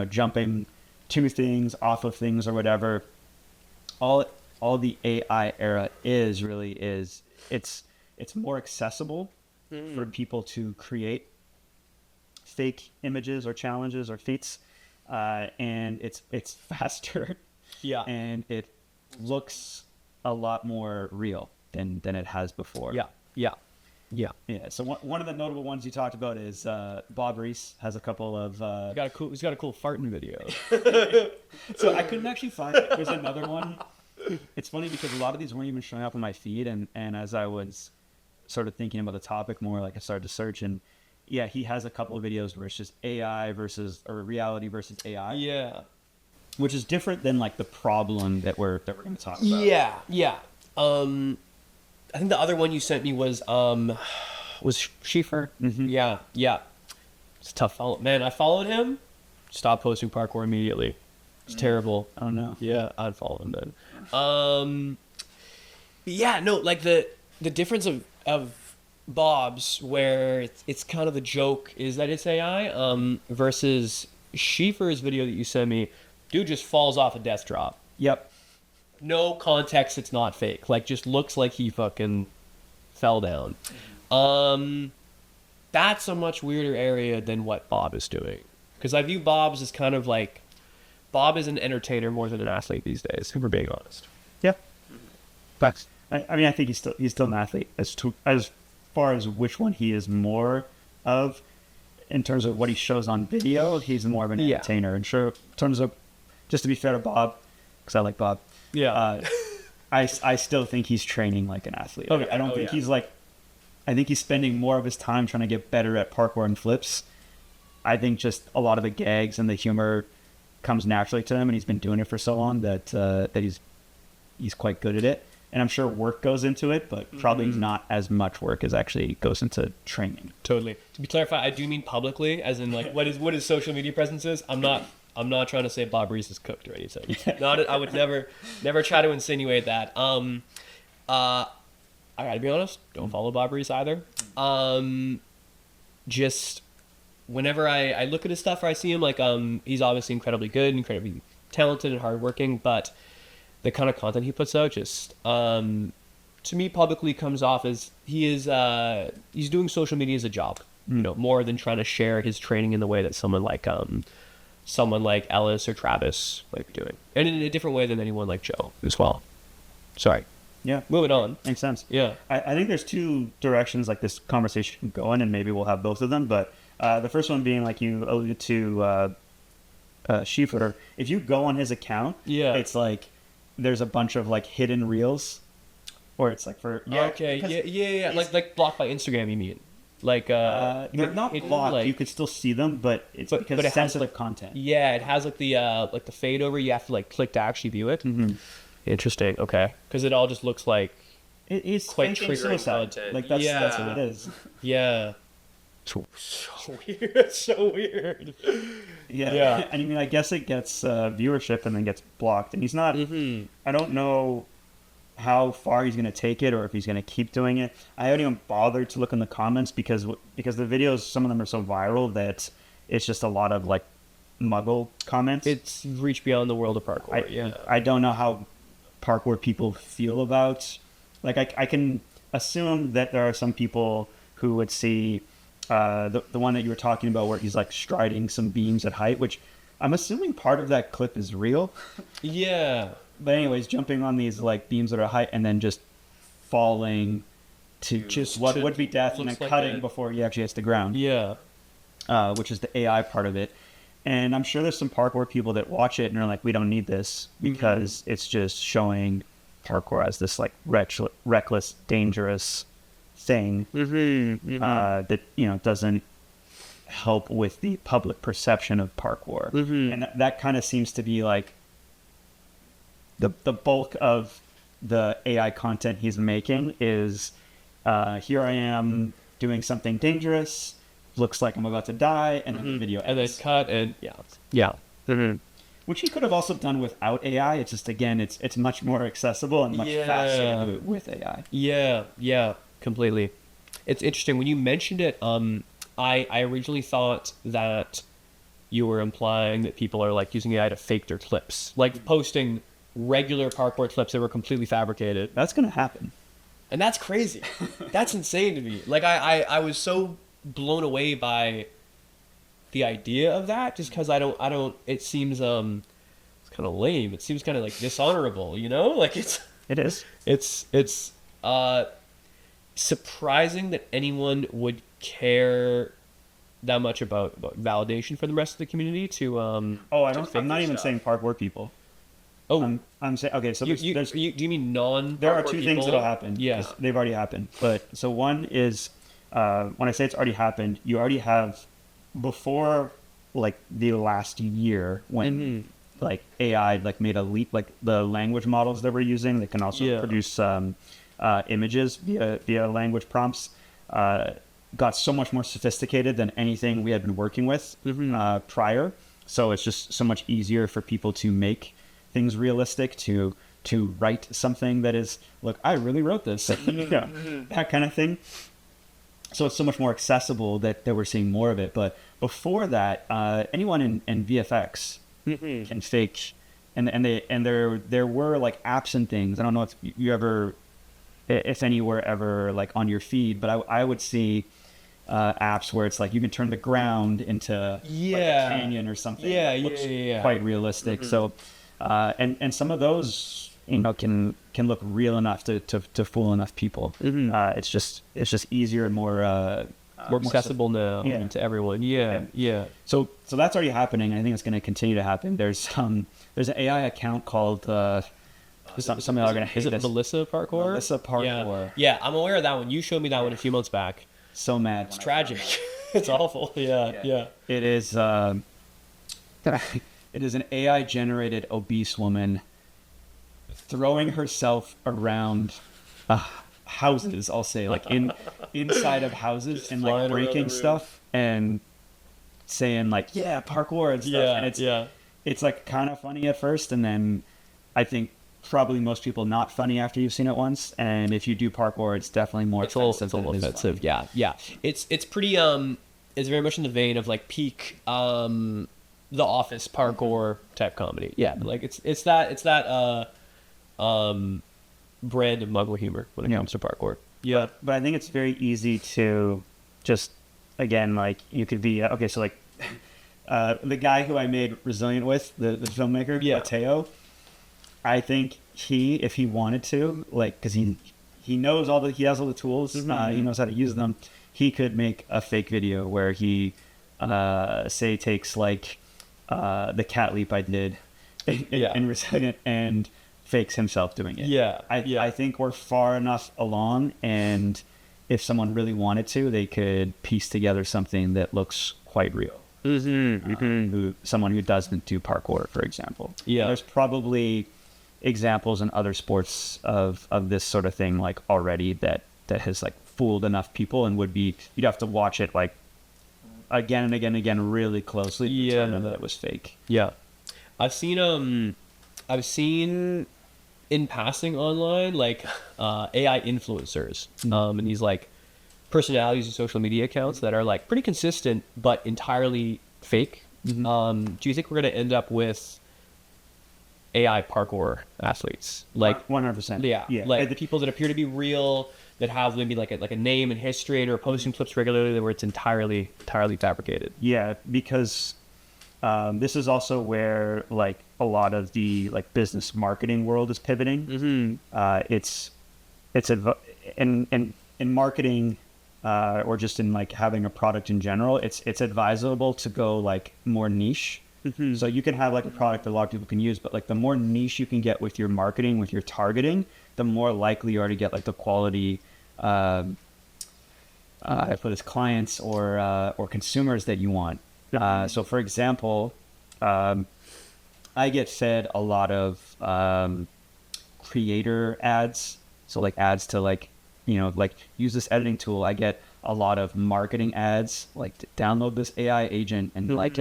jumping to things, off of things, or whatever, all the AI era is it's more accessible for people to create fake images or challenges or feats, and it's faster, and it looks a lot more real than it has before. Yeah. So one of the notable ones you talked about is Bob Reese has a couple of. He's got a cool farting video. So I couldn't actually find it. There's another one. It's funny because a lot of these weren't even showing up on my feed, and as I was sort of thinking about the topic more, like I started to search, and he has a couple of videos where it's just AI or reality versus AI. Yeah. Which is different than like the problem that we're going to talk about. Yeah. I think the other one you sent me was Schiefer. Yeah. It's a tough follow. Man, I followed him. Stopped posting parkour immediately. It's terrible. Oh no. Yeah, I'd follow him then. Yeah, no, like the difference of Bob's, where it's kind of the joke is that it's AI, versus Schiefer's video that you sent me. Dude just falls off a death drop. Yep. No context, it's not fake. Like, just looks like he fucking fell down. That's a much weirder area than what Bob is doing. Because I view Bob's as kind of like, Bob is an entertainer more than an athlete these days, if we're being honest. Yeah. But I mean, I think he's still an athlete. As far as which one he is more of, in terms of what he shows on video, he's more of an entertainer. And sure, in terms of, just to be fair to Bob, because I like Bob, I still think he's training like an athlete. Okay. I don't think he's like, I think he's spending more of his time trying to get better at parkour and flips. I think just a lot of the gags and the humor comes naturally to him, and he's been doing it for so long that he's quite good at it. And I'm sure work goes into it, but probably not as much work as actually goes into training. Totally. To be clarified, I do mean publicly, as in like what his social media presence is. I'm not trying to say Bob Reese is cooked or anything. I would never try to insinuate that. I gotta be honest, don't follow Bob Reese either. Just whenever I look at his stuff or I see him, like he's obviously incredibly good, incredibly talented and hardworking, but the kind of content he puts out just to me publicly comes off as he's doing social media as a job, more than trying to share his training in the way that someone like Ellis or Travis might be doing, and in a different way than anyone like Joe as well. Sorry. Yeah. Moving on. Makes sense. Yeah. I think there's two directions like this conversation can go in, and maybe we'll have both of them. But the first one being, like you alluded to, Schiefer. If you go on his account, it's like there's a bunch of like hidden reels, or it's like for yeah. Like blocked by Instagram, you mean? Like they're not blocked. Like, you could still see them, but it's because it sensitive content. Yeah, it has like the fade over. You have to like click to actually view it. Mm-hmm. Interesting. Okay, because it all just looks like it's quite triggering content. Like that's what it is. Yeah. So weird. It's so weird. Yeah. I mean, I guess it gets viewership and then gets blocked, and he's not. Mm-hmm. I don't know how far he's going to take it or if he's going to keep doing it. I haven't even bothered to look in the comments because the videos, some of them are so viral that it's just a lot of like muggle comments. It's reached beyond the world of parkour. I don't know how parkour people feel about, like, I can assume that there are some people who would see the one that you were talking about where he's like striding some beams at height, which I'm assuming part of that clip is real. Yeah. But anyways, jumping on these like beams that are height and then just falling to Just what to- would be death and then looks like cutting that. before he actually hits the ground, Yeah. which is the AI part of it. And I'm sure there's some parkour people that watch it and are like, we don't need this because it's just showing parkour as this like reckless, dangerous thing that, you know, doesn't help with the public perception of parkour. And that kind of seems to be like the bulk of the AI content he's making is here I am doing something dangerous, looks like I'm about to die, and then the video And then ends. cut and yeah. Which he could have also done without AI. It's just, again, it's much more accessible and much faster to do it with AI. Yeah, completely. It's interesting when you mentioned it. I originally thought that you were implying that people are like using AI to fake their clips, like posting regular parkour clips that were completely fabricated, That's going to happen. and that's crazy. That's insane to me. Like I was so blown away by the idea of that, just because I don't. It seems it's kind of lame. It seems kind of like dishonorable, you know? Like It is. it's surprising that anyone would care that much about validation for the rest of the community to I'm fake not their even stuff. saying parkour people. Oh, I'm saying, okay, so do there's you mean non? there are two things that'll happen. Yeah. 'Cause they've already happened. But so one is when I say it's already happened, you already have before like the last year when like AI like made a leap, like the language models that we're using that can also produce images via language prompts got so much more sophisticated than anything we had been working with prior. So it's just so much easier for people to make things realistic, to write something that is, look, I really wrote this, that kind of thing. So it's so much more accessible that we're seeing more of it. But before that, anyone in VFX can fake, and there were like apps and things. I don't know if any were ever like on your feed, but I would see apps where it's like you can turn the ground into like a canyon or something. Yeah, It looks yeah. quite realistic. So and some of those, you know, can look real enough to fool enough people. It's just easier and more accessible now Yeah. to everyone. Yeah. So that's already happening. I think it's going to continue to happen. There's an AI account called something are going to Is hate it this. Melissa Parkour? Melissa Parkour. Yeah, I'm aware of that one. You showed me that one a few months back. So mad. It's tragic. It's awful. Yeah. It is. It is an AI generated obese woman throwing herself around houses. I'll say like inside of houses and like flying around the breaking room. stuff and saying like parkour and stuff. And it's like kind of funny at first, and then I think probably most people not funny after you've seen it once. And if you do parkour, it's definitely more It's a little offensive. than it is offensive. funny. Yeah. It's pretty it's very much in the vein of like peak The Office parkour type comedy. Yeah, like it's that brand of muggle humor when it comes to parkour. Yeah. But I think it's very easy to just, again, like you could be okay. So like the guy who I made Resilient with, the filmmaker, Mateo. I think if he wanted to, like, because he knows he has all the tools, he knows how to use them. He could make a fake video where he say takes like the cat leap I did in Resilient and fakes himself doing it. I think we're far enough along, and if someone really wanted to, they could piece together something that looks quite real. Someone who doesn't do parkour, for example. There's probably examples in other sports of this sort of thing like already that has like fooled enough people and you'd have to watch it like again and again and again really closely to determine that it was fake. I've seen in passing online, like AI influencers, and these like personalities and social media accounts that are like pretty consistent but entirely fake. Do you think we're going to end up with AI parkour athletes? Like 100%. yeah, like the people that appear to be real, that have maybe like a name and history and are posting clips regularly where it's entirely fabricated. Yeah, because this is also where like a lot of the like business marketing world is pivoting. In marketing or just in like having a product in general, it's advisable to go like more niche. So you can have like a product that a lot of people can use, but like the more niche you can get with your marketing, with your targeting, the more likely you are to get like the quality for this clients or consumers that you want. So for example, I get fed a lot of creator ads. So like ads to like, like use this editing tool. I get a lot of marketing ads, like to download this AI agent and like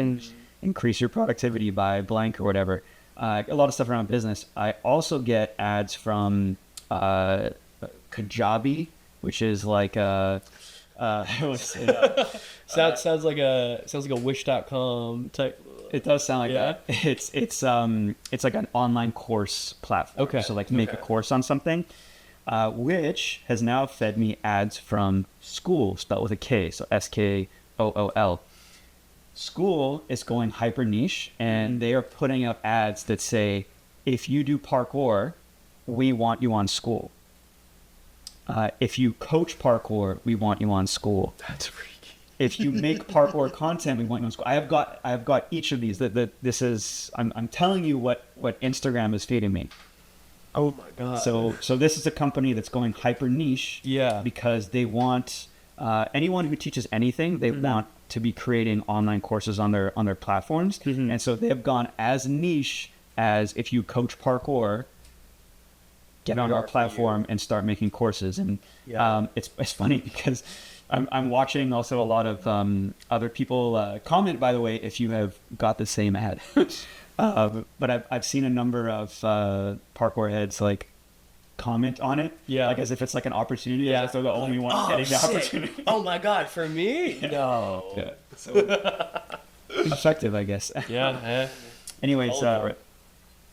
increase your productivity by blank or whatever. A lot of stuff around business. I also get ads from Kajabi, which is like a sounds like a wish.com type. It does sound like that. It's like an online course platform. Okay. So like make a course on something, which has now fed me ads from School, spelled with a K, so Skool. School is going hyper niche, and they are putting up ads that say, if you do parkour, we want you on School. If you coach parkour, we want you on School. That's freaky. If you make parkour content, we want you on School. I have got each of these. This is I'm telling you what Instagram is feeding me. Oh my god. So this is a company that's going hyper niche. Yeah. Because they want anyone who teaches anything, they want to be creating online courses on their platforms. And so they have gone as niche as, if you coach parkour, get on our platform and start making courses. And it's funny because I'm watching also a lot of other people comment, by the way, if you have got the same ad. But I've seen a number of parkour heads like comment on it, like as if it's like an opportunity, as if they're the only one getting the opportunity. Oh my god, for me? No. So effective, I guess. Anyways,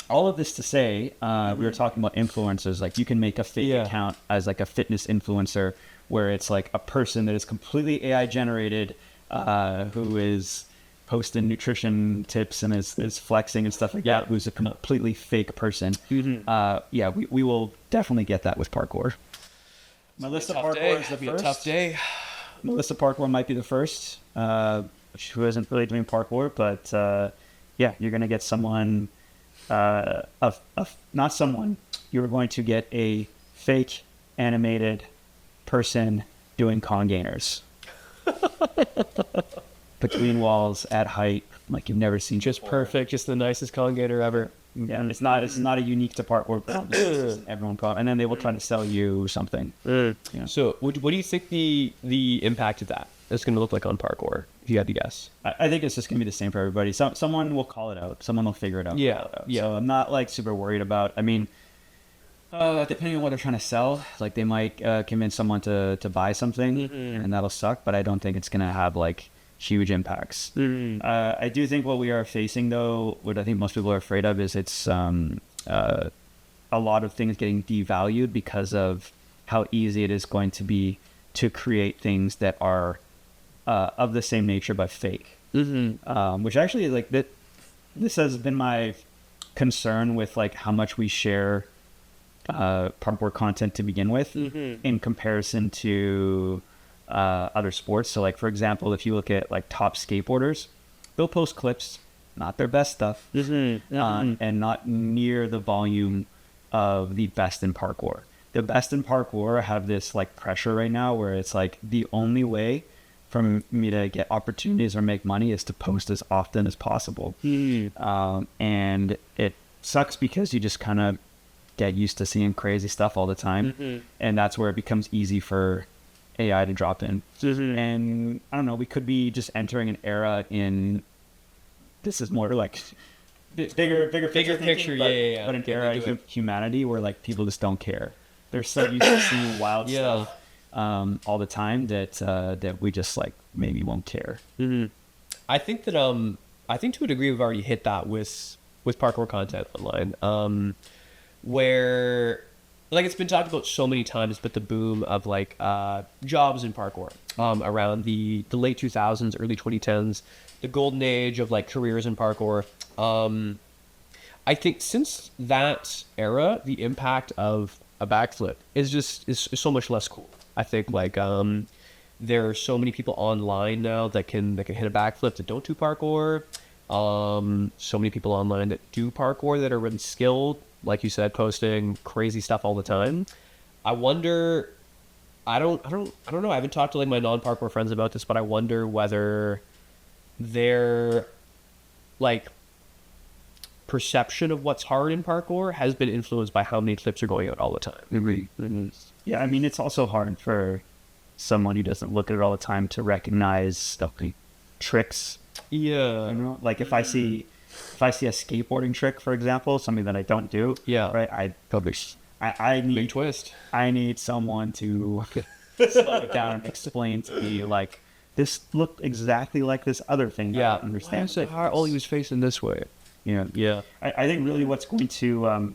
all of this to say, we were talking about influencers. Like you can make a fake account as like a fitness influencer, where it's like a person that is completely AI generated, who is posting nutrition tips and is flexing and stuff like that, who's a completely fake person. We will definitely get that with parkour. Melissa Parkour is the first. A tough day. Melissa Parkour might be the first, who isn't really doing parkour, but you're going to get someone, not someone, you're going to get a fake animated person doing con gainers. Between walls, at height, like you've never seen. Just perfect, just the nicest congator ever. Yeah, and it's not a unique to parkour problem. It's everyone problem. And then they will try to sell you something. So what do you think the impact of that is going to look like on parkour, if you had to guess? I think it's just going to be the same for everybody. Someone will call it out. Someone will figure it out. Yeah. So I'm not like super worried about, I mean, depending on what they're trying to sell, like they might convince someone to buy something, and that'll suck, but I don't think it's going to have like huge impacts. I do think what we are facing, though, what I think most people are afraid of, is it's a lot of things getting devalued because of how easy it is going to be to create things that are of the same nature but fake. Which actually, like, this has been my concern with like how much we share parkour content to begin with, in comparison to other sports. So like, for example, if you look at like top skateboarders, they'll post clips, not their best stuff, and not near the volume of the best in parkour. The best in parkour have this like pressure right now where it's like the only way for me to get opportunities or make money is to post as often as possible. And it sucks because you just kind of get used to seeing crazy stuff all the time. And that's where it becomes easy for AI to drop in. And I don't know, we could be just entering an era this is more like bigger Bigger picture, yeah. But an Yeah, era they do of humanity where like people just don't care. They're so used to seeing wild stuff all the time that we just like maybe won't care. Mm-hmm. I think that I think to a degree we've already hit that with parkour content online, where like it's been talked about so many times, but the boom of like jobs in parkour around the late 2000s, early 2010s, the golden age of like careers in parkour. I think since that era, the impact of a backflip is so much less cool. I think like there are so many people online now that can hit a backflip that don't do parkour. So many people online that do parkour that are really skilled, like you said, posting crazy stuff all the time. I wonder. I don't know. I haven't talked to like my non-parkour friends about this, but I wonder whether their like perception of what's hard in parkour has been influenced by how many clips are going out all the time. Yeah, I mean, it's also hard for someone who doesn't look at it all the time to recognize stuff like tricks. Yeah. You know? Like if I see a skateboarding trick, for example, something that I don't do. Yeah. Right. I need Big twist. I need someone to slow it down and explain to me like this looked exactly like this other thing. Yeah. I don't understand. Why is it hard? Oh, he was facing this way. Yeah. I think really what's going to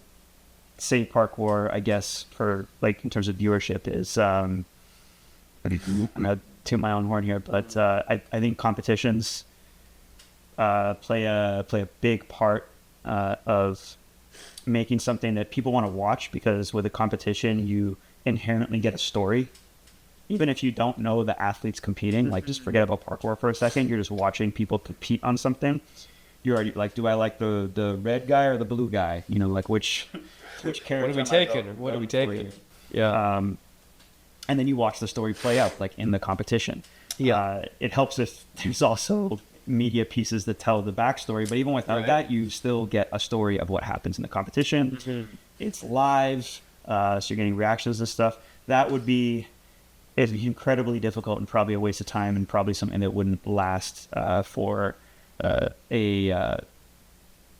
save parkour, I guess, for like in terms of viewership is I'm gonna toot my own horn here, but I think competitions play a big part of making something that people want to watch, because with a competition you inherently get a story. Even if you don't know the athletes competing, like just forget about parkour for a second, you're just watching people compete on something. You're already like, do I like the red guy or the blue guy? You know, like which character? What are we taking? What are we taking? Yeah. And then you watch the story play out, like in the competition. Yeah. It helps if there's also media pieces that tell the backstory, but even without that, you still get a story of what happens in the competition. Mm-hmm. It's live, so you're getting reactions and stuff. That would be incredibly difficult and probably a waste of time, and probably something that wouldn't last for an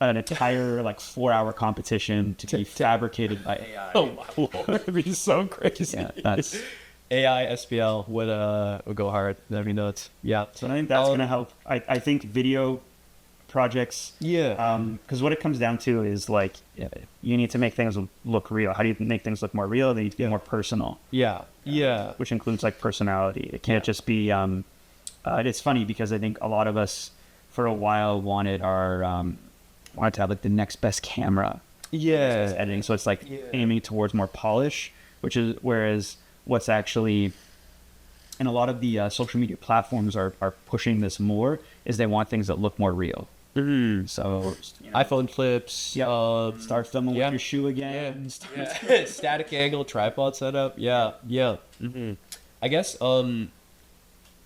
entire like 4-hour competition to be fabricated by AI. Oh wow, that'd be so crazy. Yeah, that's AI SPL would go hard. That'd be nuts. Yeah. So I think that's gonna help. I think video projects. Yeah. Because what it comes down to is like you need to make things look real. How do you make things look more real? They need to be more personal. Yeah. Yeah. Which includes like personality. It can't just be. It's funny because I think a lot of us for a while wanted to have like the next best camera. Yeah. Editing. So it's like aiming towards more polish, whereas what's actually, and a lot of the social media platforms are pushing this more, is they want things that look more real. Mm-hmm. So iPhone clips. Start filming with your shoe again. Yeah. Static angle, tripod setup. Yeah. Mm-hmm. I guess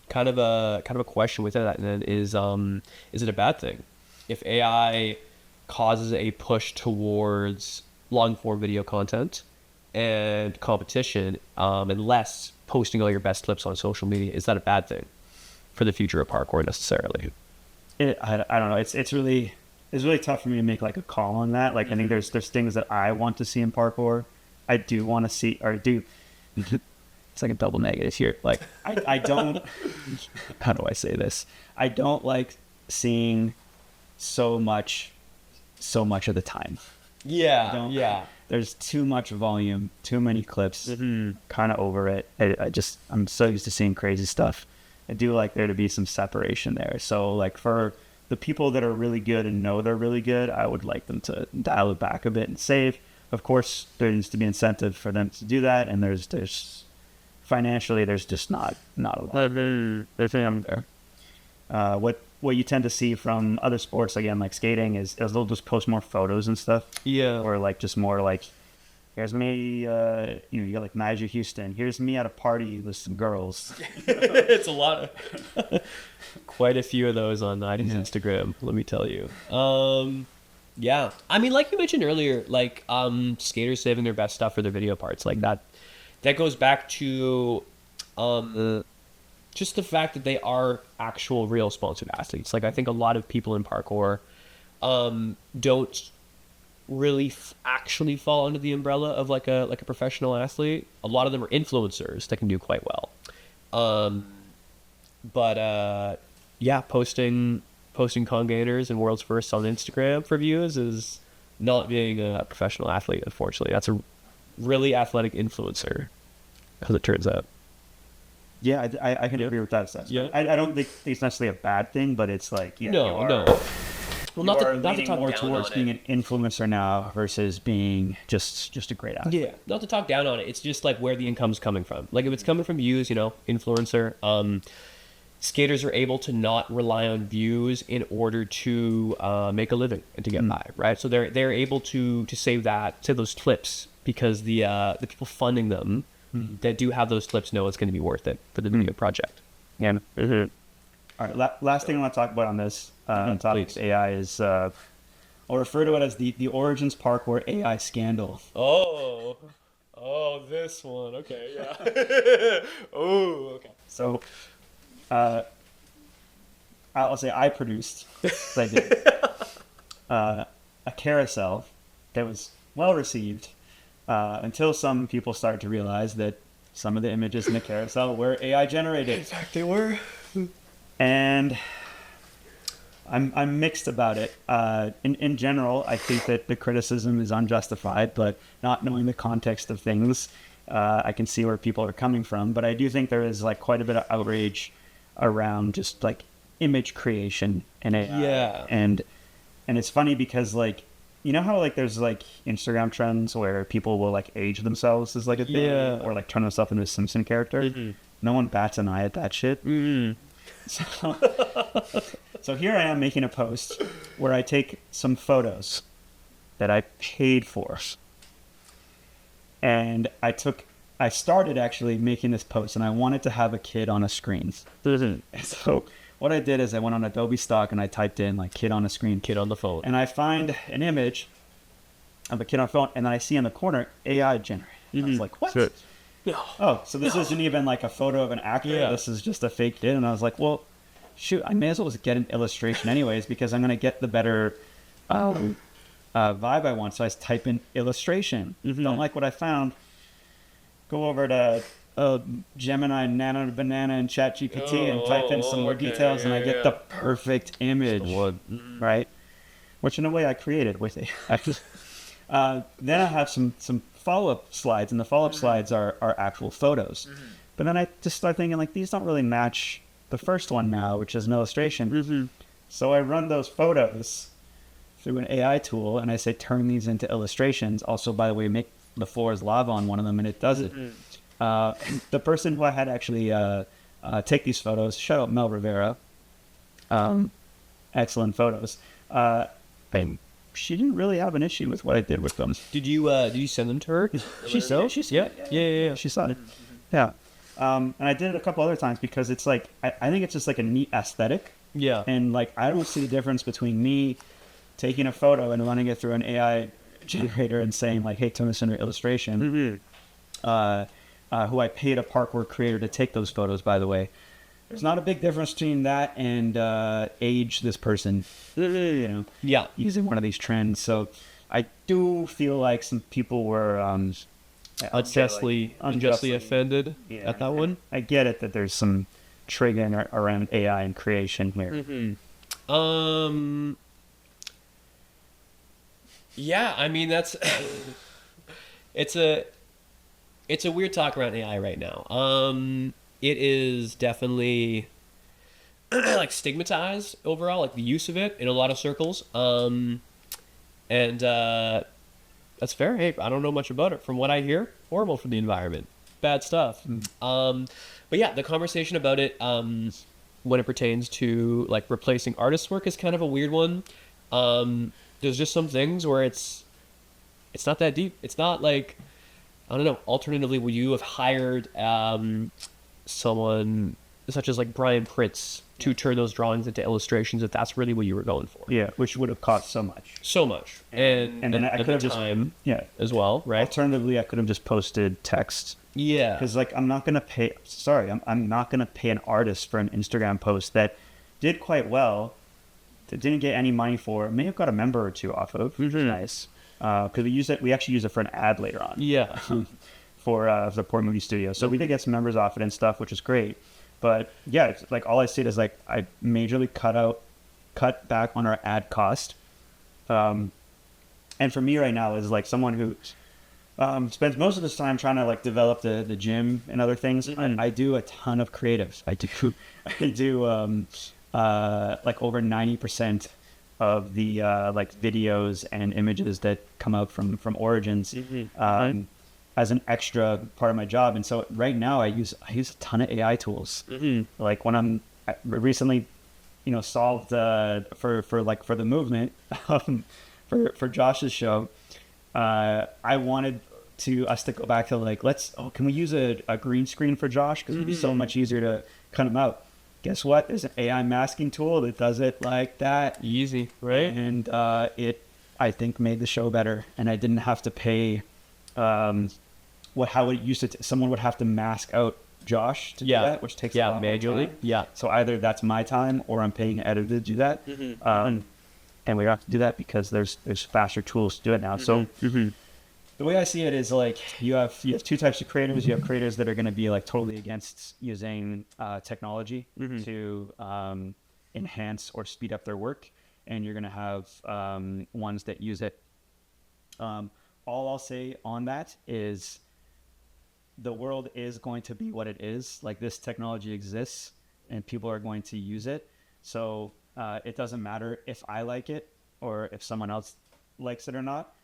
kind of a question with that then is it a bad thing if AI causes a push towards long form video content and competition, and less posting all your best clips on social media? Is that a bad thing for the future of parkour necessarily? I don't know. It's really tough for me to make like a call on that. Like I think there's things that I want to see in parkour. I do want to see, or do. It's like a double negative here. Like I don't. How do I say this? I don't like seeing so much of the time. Yeah. There's too much volume, too many clips. Mm-hmm. Kind of over it. I'm so used to seeing crazy stuff. I do like there to be some separation there. So like for the people that are really good and know they're really good, I would like them to dial it back a bit and save. Of course, there needs to be incentive for them to do that, and there's financially there's just not a lot. There's there. What you tend to see from other sports, again, like skating, is they'll just post more photos and stuff. Yeah. Or like just more like, here's me, you got like Nigel Houston. Here's me at a party with some girls. It's a lot of, quite a few of those on Nigel's Instagram, let me tell you. Yeah. I mean, like you mentioned earlier, like skaters saving their best stuff for their video parts. Like that goes back to just the fact that they are actual real sponsored athletes. Like I think a lot of people in parkour don't really actually fall under the umbrella of like a professional athlete. A lot of them are influencers that can do quite well. But yeah, posting con gainers and world's first on Instagram for views is not being a professional athlete, unfortunately. That's a really athletic influencer, as it turns out. Yeah, I can agree with that assessment. Yeah. I don't think it's necessarily a bad thing, but it's like, yeah, No. Well, not to talk more down towards on being it. an influencer now versus being just a great athlete. Yeah, not to talk down on it. It's just like where the income's coming from. Like if it's coming from views, influencer. Skaters are able to not rely on views in order to make a living and to get by, right? So they're able to save those clips because the people funding them that do have those clips know it's going to be worth it for the video project. Yeah. All right. Last thing I want to talk about on this on topic of AI is I'll refer to it as the Origins Parkour AI scandal. Oh, this one. Okay, yeah. Oh, okay. So, I'll say I produced, I did, a carousel that was well received until some people started to realize that some of the images in the carousel were AI generated. In fact, they were. And I'm mixed about it. In general, I think that the criticism is unjustified, but not knowing the context of things, I can see where people are coming from. But I do think there is like quite a bit of outrage around just like image creation and AI. Yeah. And it's funny because like, you know how like there's like Instagram trends where people will like age themselves as like a thing, Yeah. or like turn themselves into a Simpson character. Mm-hmm. No one bats an eye at that shit. Mm. So here I am making a post where I take some photos that I paid for. And I started actually making this post and I wanted to have a kid on a screen. So what I did is I went on Adobe Stock and I typed in like kid on a screen, Kid on the phone. and I find an image of a kid on a phone, and then I see in the corner AI generated. I was like, what? Sure. Oh, so this isn't even like a photo of an actor. Yeah. This is just a fake kid. And I was like, well, shoot, I may as well just get an illustration anyways because I'm going to get the better vibe I want. So I just type in illustration. Don't like what I found. Go over to Gemini, Nano, Banana, and ChatGPT and type in some more details, and I get the perfect image, right? Which in a way I created with it. Then I have some follow-up slides, and the follow-up slides are actual photos. But then I just start thinking, like, these don't really match the first one now, which is an illustration. So I run those photos through an AI tool, and I say, turn these into illustrations. Also, by the way, make the floor is lava on one of them, and it does it. The person who I had actually take these photos, shout out Mel Rivera, excellent photos. She didn't really have an issue with what I did with them. Did you send them to her? She saw it. Yeah. She saw it. Yeah. And I did it a couple other times because it's like, I think it's just like a neat aesthetic. Yeah. And like, I don't see the difference between me taking a photo and running it through an AI generator and saying like, hey, turn this into illustration. Who I paid a parkour creator to take those photos, by the way. There's not a big difference between that and age this person, Yeah. using one of these trends. So I do feel like some people were Unjustly offended at that one. I get it that there's some triggering around AI and creation here. Yeah, I mean that's it's a weird talk around AI right now. It is definitely like stigmatized overall, like the use of it in a lot of circles. And that's fair. Hey, I don't know much about it. From what I hear, horrible for the environment, bad stuff. But yeah, the conversation about it when it pertains to like replacing artists' work is kind of a weird one. There's just some things where it's not that deep. It's not like, I don't know. Alternatively, would you have hired someone such as like Brian Pritz to turn those drawings into illustrations if that's really what you were going for? Yeah, which would have cost so much. So much. And then I could have just time as well, right? Alternatively, I could have just posted text. Yeah. Because like I'm not gonna pay an artist for an Instagram post that did quite well, didn't get any money for. May have got a member or two off of. Nice. Because we actually use it for an ad later on. Yeah. For the Port Movie Studio. So we did get some members off it and stuff, which is great. But yeah, it's like all I see is like I majorly cut back on our ad cost. And for me right now is like someone who spends most of his time trying to like develop the gym and other things. I do a ton of creatives. I do like over 90% of the like videos and images that come out from Origins. As an extra part of my job. And so right now I use a ton of AI tools. Like when I recently, solved for the movement for Josh's show, I wanted us to go back to like, can we use a green screen for Josh? Because it'd be so much easier to cut him out. Guess what? There's an AI masking tool that does it like that. Easy, right? And it, I think, made the show better. And I didn't have to pay how it used to. Someone would have to mask out Josh to do that, which takes a lot manually. more time. So either that's my time or I'm paying an editor to do that. And we don't have to do that because there's faster tools to do it now. So the way I see it is like you have two types of creators. You have creators that are going to be like totally against using technology to enhance or speed up their work, and you're going to have ones that use it. All I'll say on that is the world is going to be what it is. Like this technology exists and people are going to use it. So it doesn't matter if I like it or if someone else likes it or not.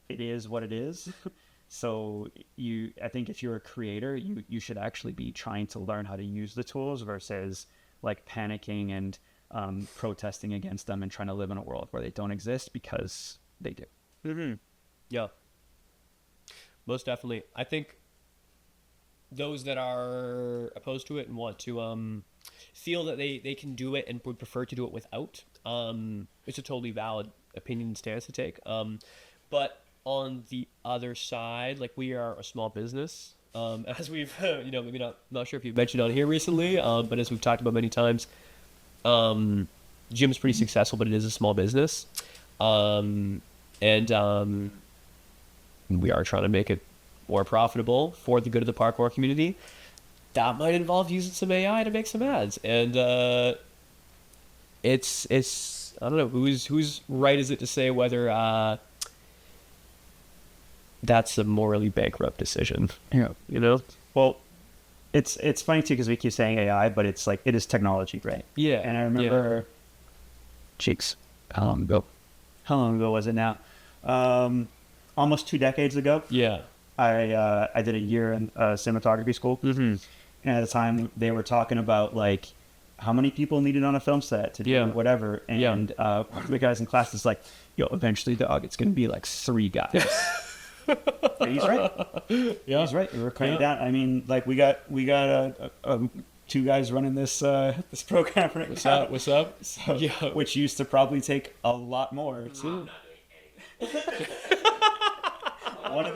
It is what it is. So I think if you're a creator, you should actually be trying to learn how to use the tools versus like panicking and protesting against them and trying to live in a world where they don't exist because they do. Yeah. Most definitely. I think those that are opposed to it and want to feel that they can do it and would prefer to do it without, it's a totally valid opinion and stance to take. But on the other side, like we are a small business, as we've, maybe not sure if you've mentioned on here recently, but as we've talked about many times, gym's pretty successful, but it is a small business. And we are trying to make it more profitable for the good of the parkour community. That might involve using some AI to make some ads. And it's I don't know who's right is it to say whether that's a morally bankrupt decision. Well, it's funny too because we keep saying AI, but it's like it is technology, right? Yeah. And I remember, cheeks. How long ago was it now? Almost 2 decades ago. Yeah. I did a year in cinematography school, and at the time they were talking about like how many people needed on a film set to do whatever, and one of the guys in class is like, "Yo, eventually, dog, it's gonna be like 3 guys." And he's right. He's right. We were cutting it down. I mean, like we got 2 guys running this this program right now. What's up? So, which used to probably take a lot more too. One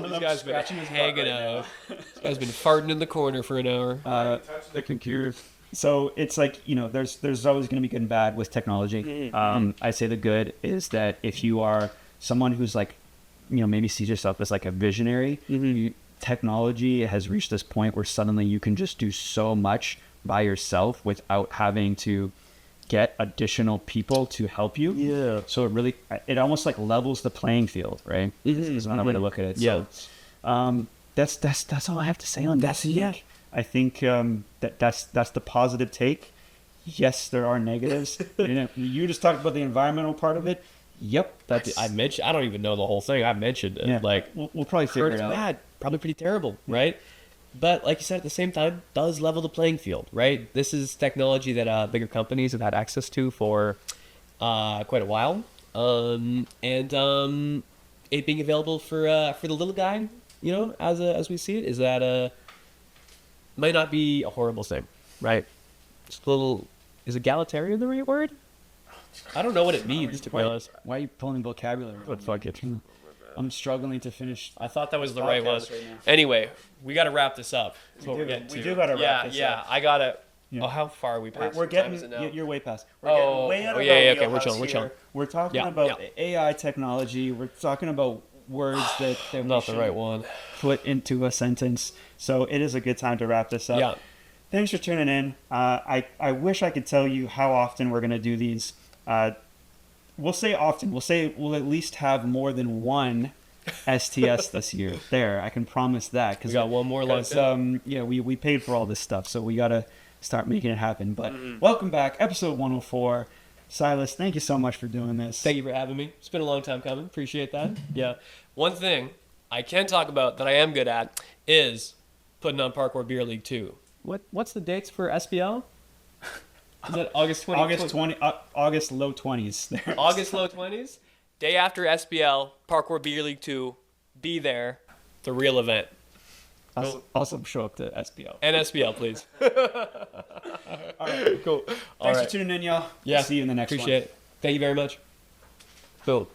of them guy's been hanging out. This guy's been farting in the corner for an hour. The computer. So it's like, there's always going to be good and bad with technology. I say the good is that if you are someone who's like, maybe sees yourself as like a visionary, technology has reached this point where suddenly you can just do so much by yourself without having to get additional people to help you. Yeah. So it almost like levels the playing field, right? Is another way to look at it. Yeah. So, that's all I have to say on that. I think that's the positive take. Yes, there are negatives. You just talked about the environmental part of it. Yep, I mentioned. I don't even know the whole thing. I mentioned it. Yeah. Like we'll probably figure it out. Bad, probably pretty terrible, right? But like you said, at the same time, does level the playing field, right? This is technology that bigger companies have had access to for quite a while, and it being available for the little guy, as we see it, is that might not be a horrible thing, right? Just a little. Is egalitarian the right word? I don't know what it means, to be honest. Why are you pulling vocabulary? But fuck it. I'm struggling to finish. I thought that was the right one. Anyway, we got to wrap this up. We do got to wrap this up. Yeah, I got to Yeah. Oh, how far are we past? We're What time is getting. it now? You're way past. We're Oh, getting way out of yeah, our yeah, okay, we're wheelhouse chilling, we're here. chilling. We're talking Yeah, about yeah. AI technology. We're talking about words that we Not the should right one. put into a sentence. So it is a good time to wrap this up. Yeah. Thanks for tuning in. I wish I could tell you how often we're going to do these. We'll say often. We'll say we'll at least have more than one STS this year. There, I can promise that. We got one more lined up. Yeah, we paid for all this stuff, so we got to start making it happen. But welcome back, episode 104. Silas, thank you so much for doing this. Thank you for having me. It's been a long time coming. Appreciate that. Yeah. One thing I can talk about that I am good at is putting on Parkour Beer League 2. What's the dates for SBL? Is that August 20? August low 20s. There. August low 20s? Day after SBL, Parkour Beer League 2. Be there. The real event. Also show up to SBL. And SBL, please. All right, cool. Thanks for tuning in, y'all. Yeah. See you in the next one. Appreciate it. Thank you very much. Phil.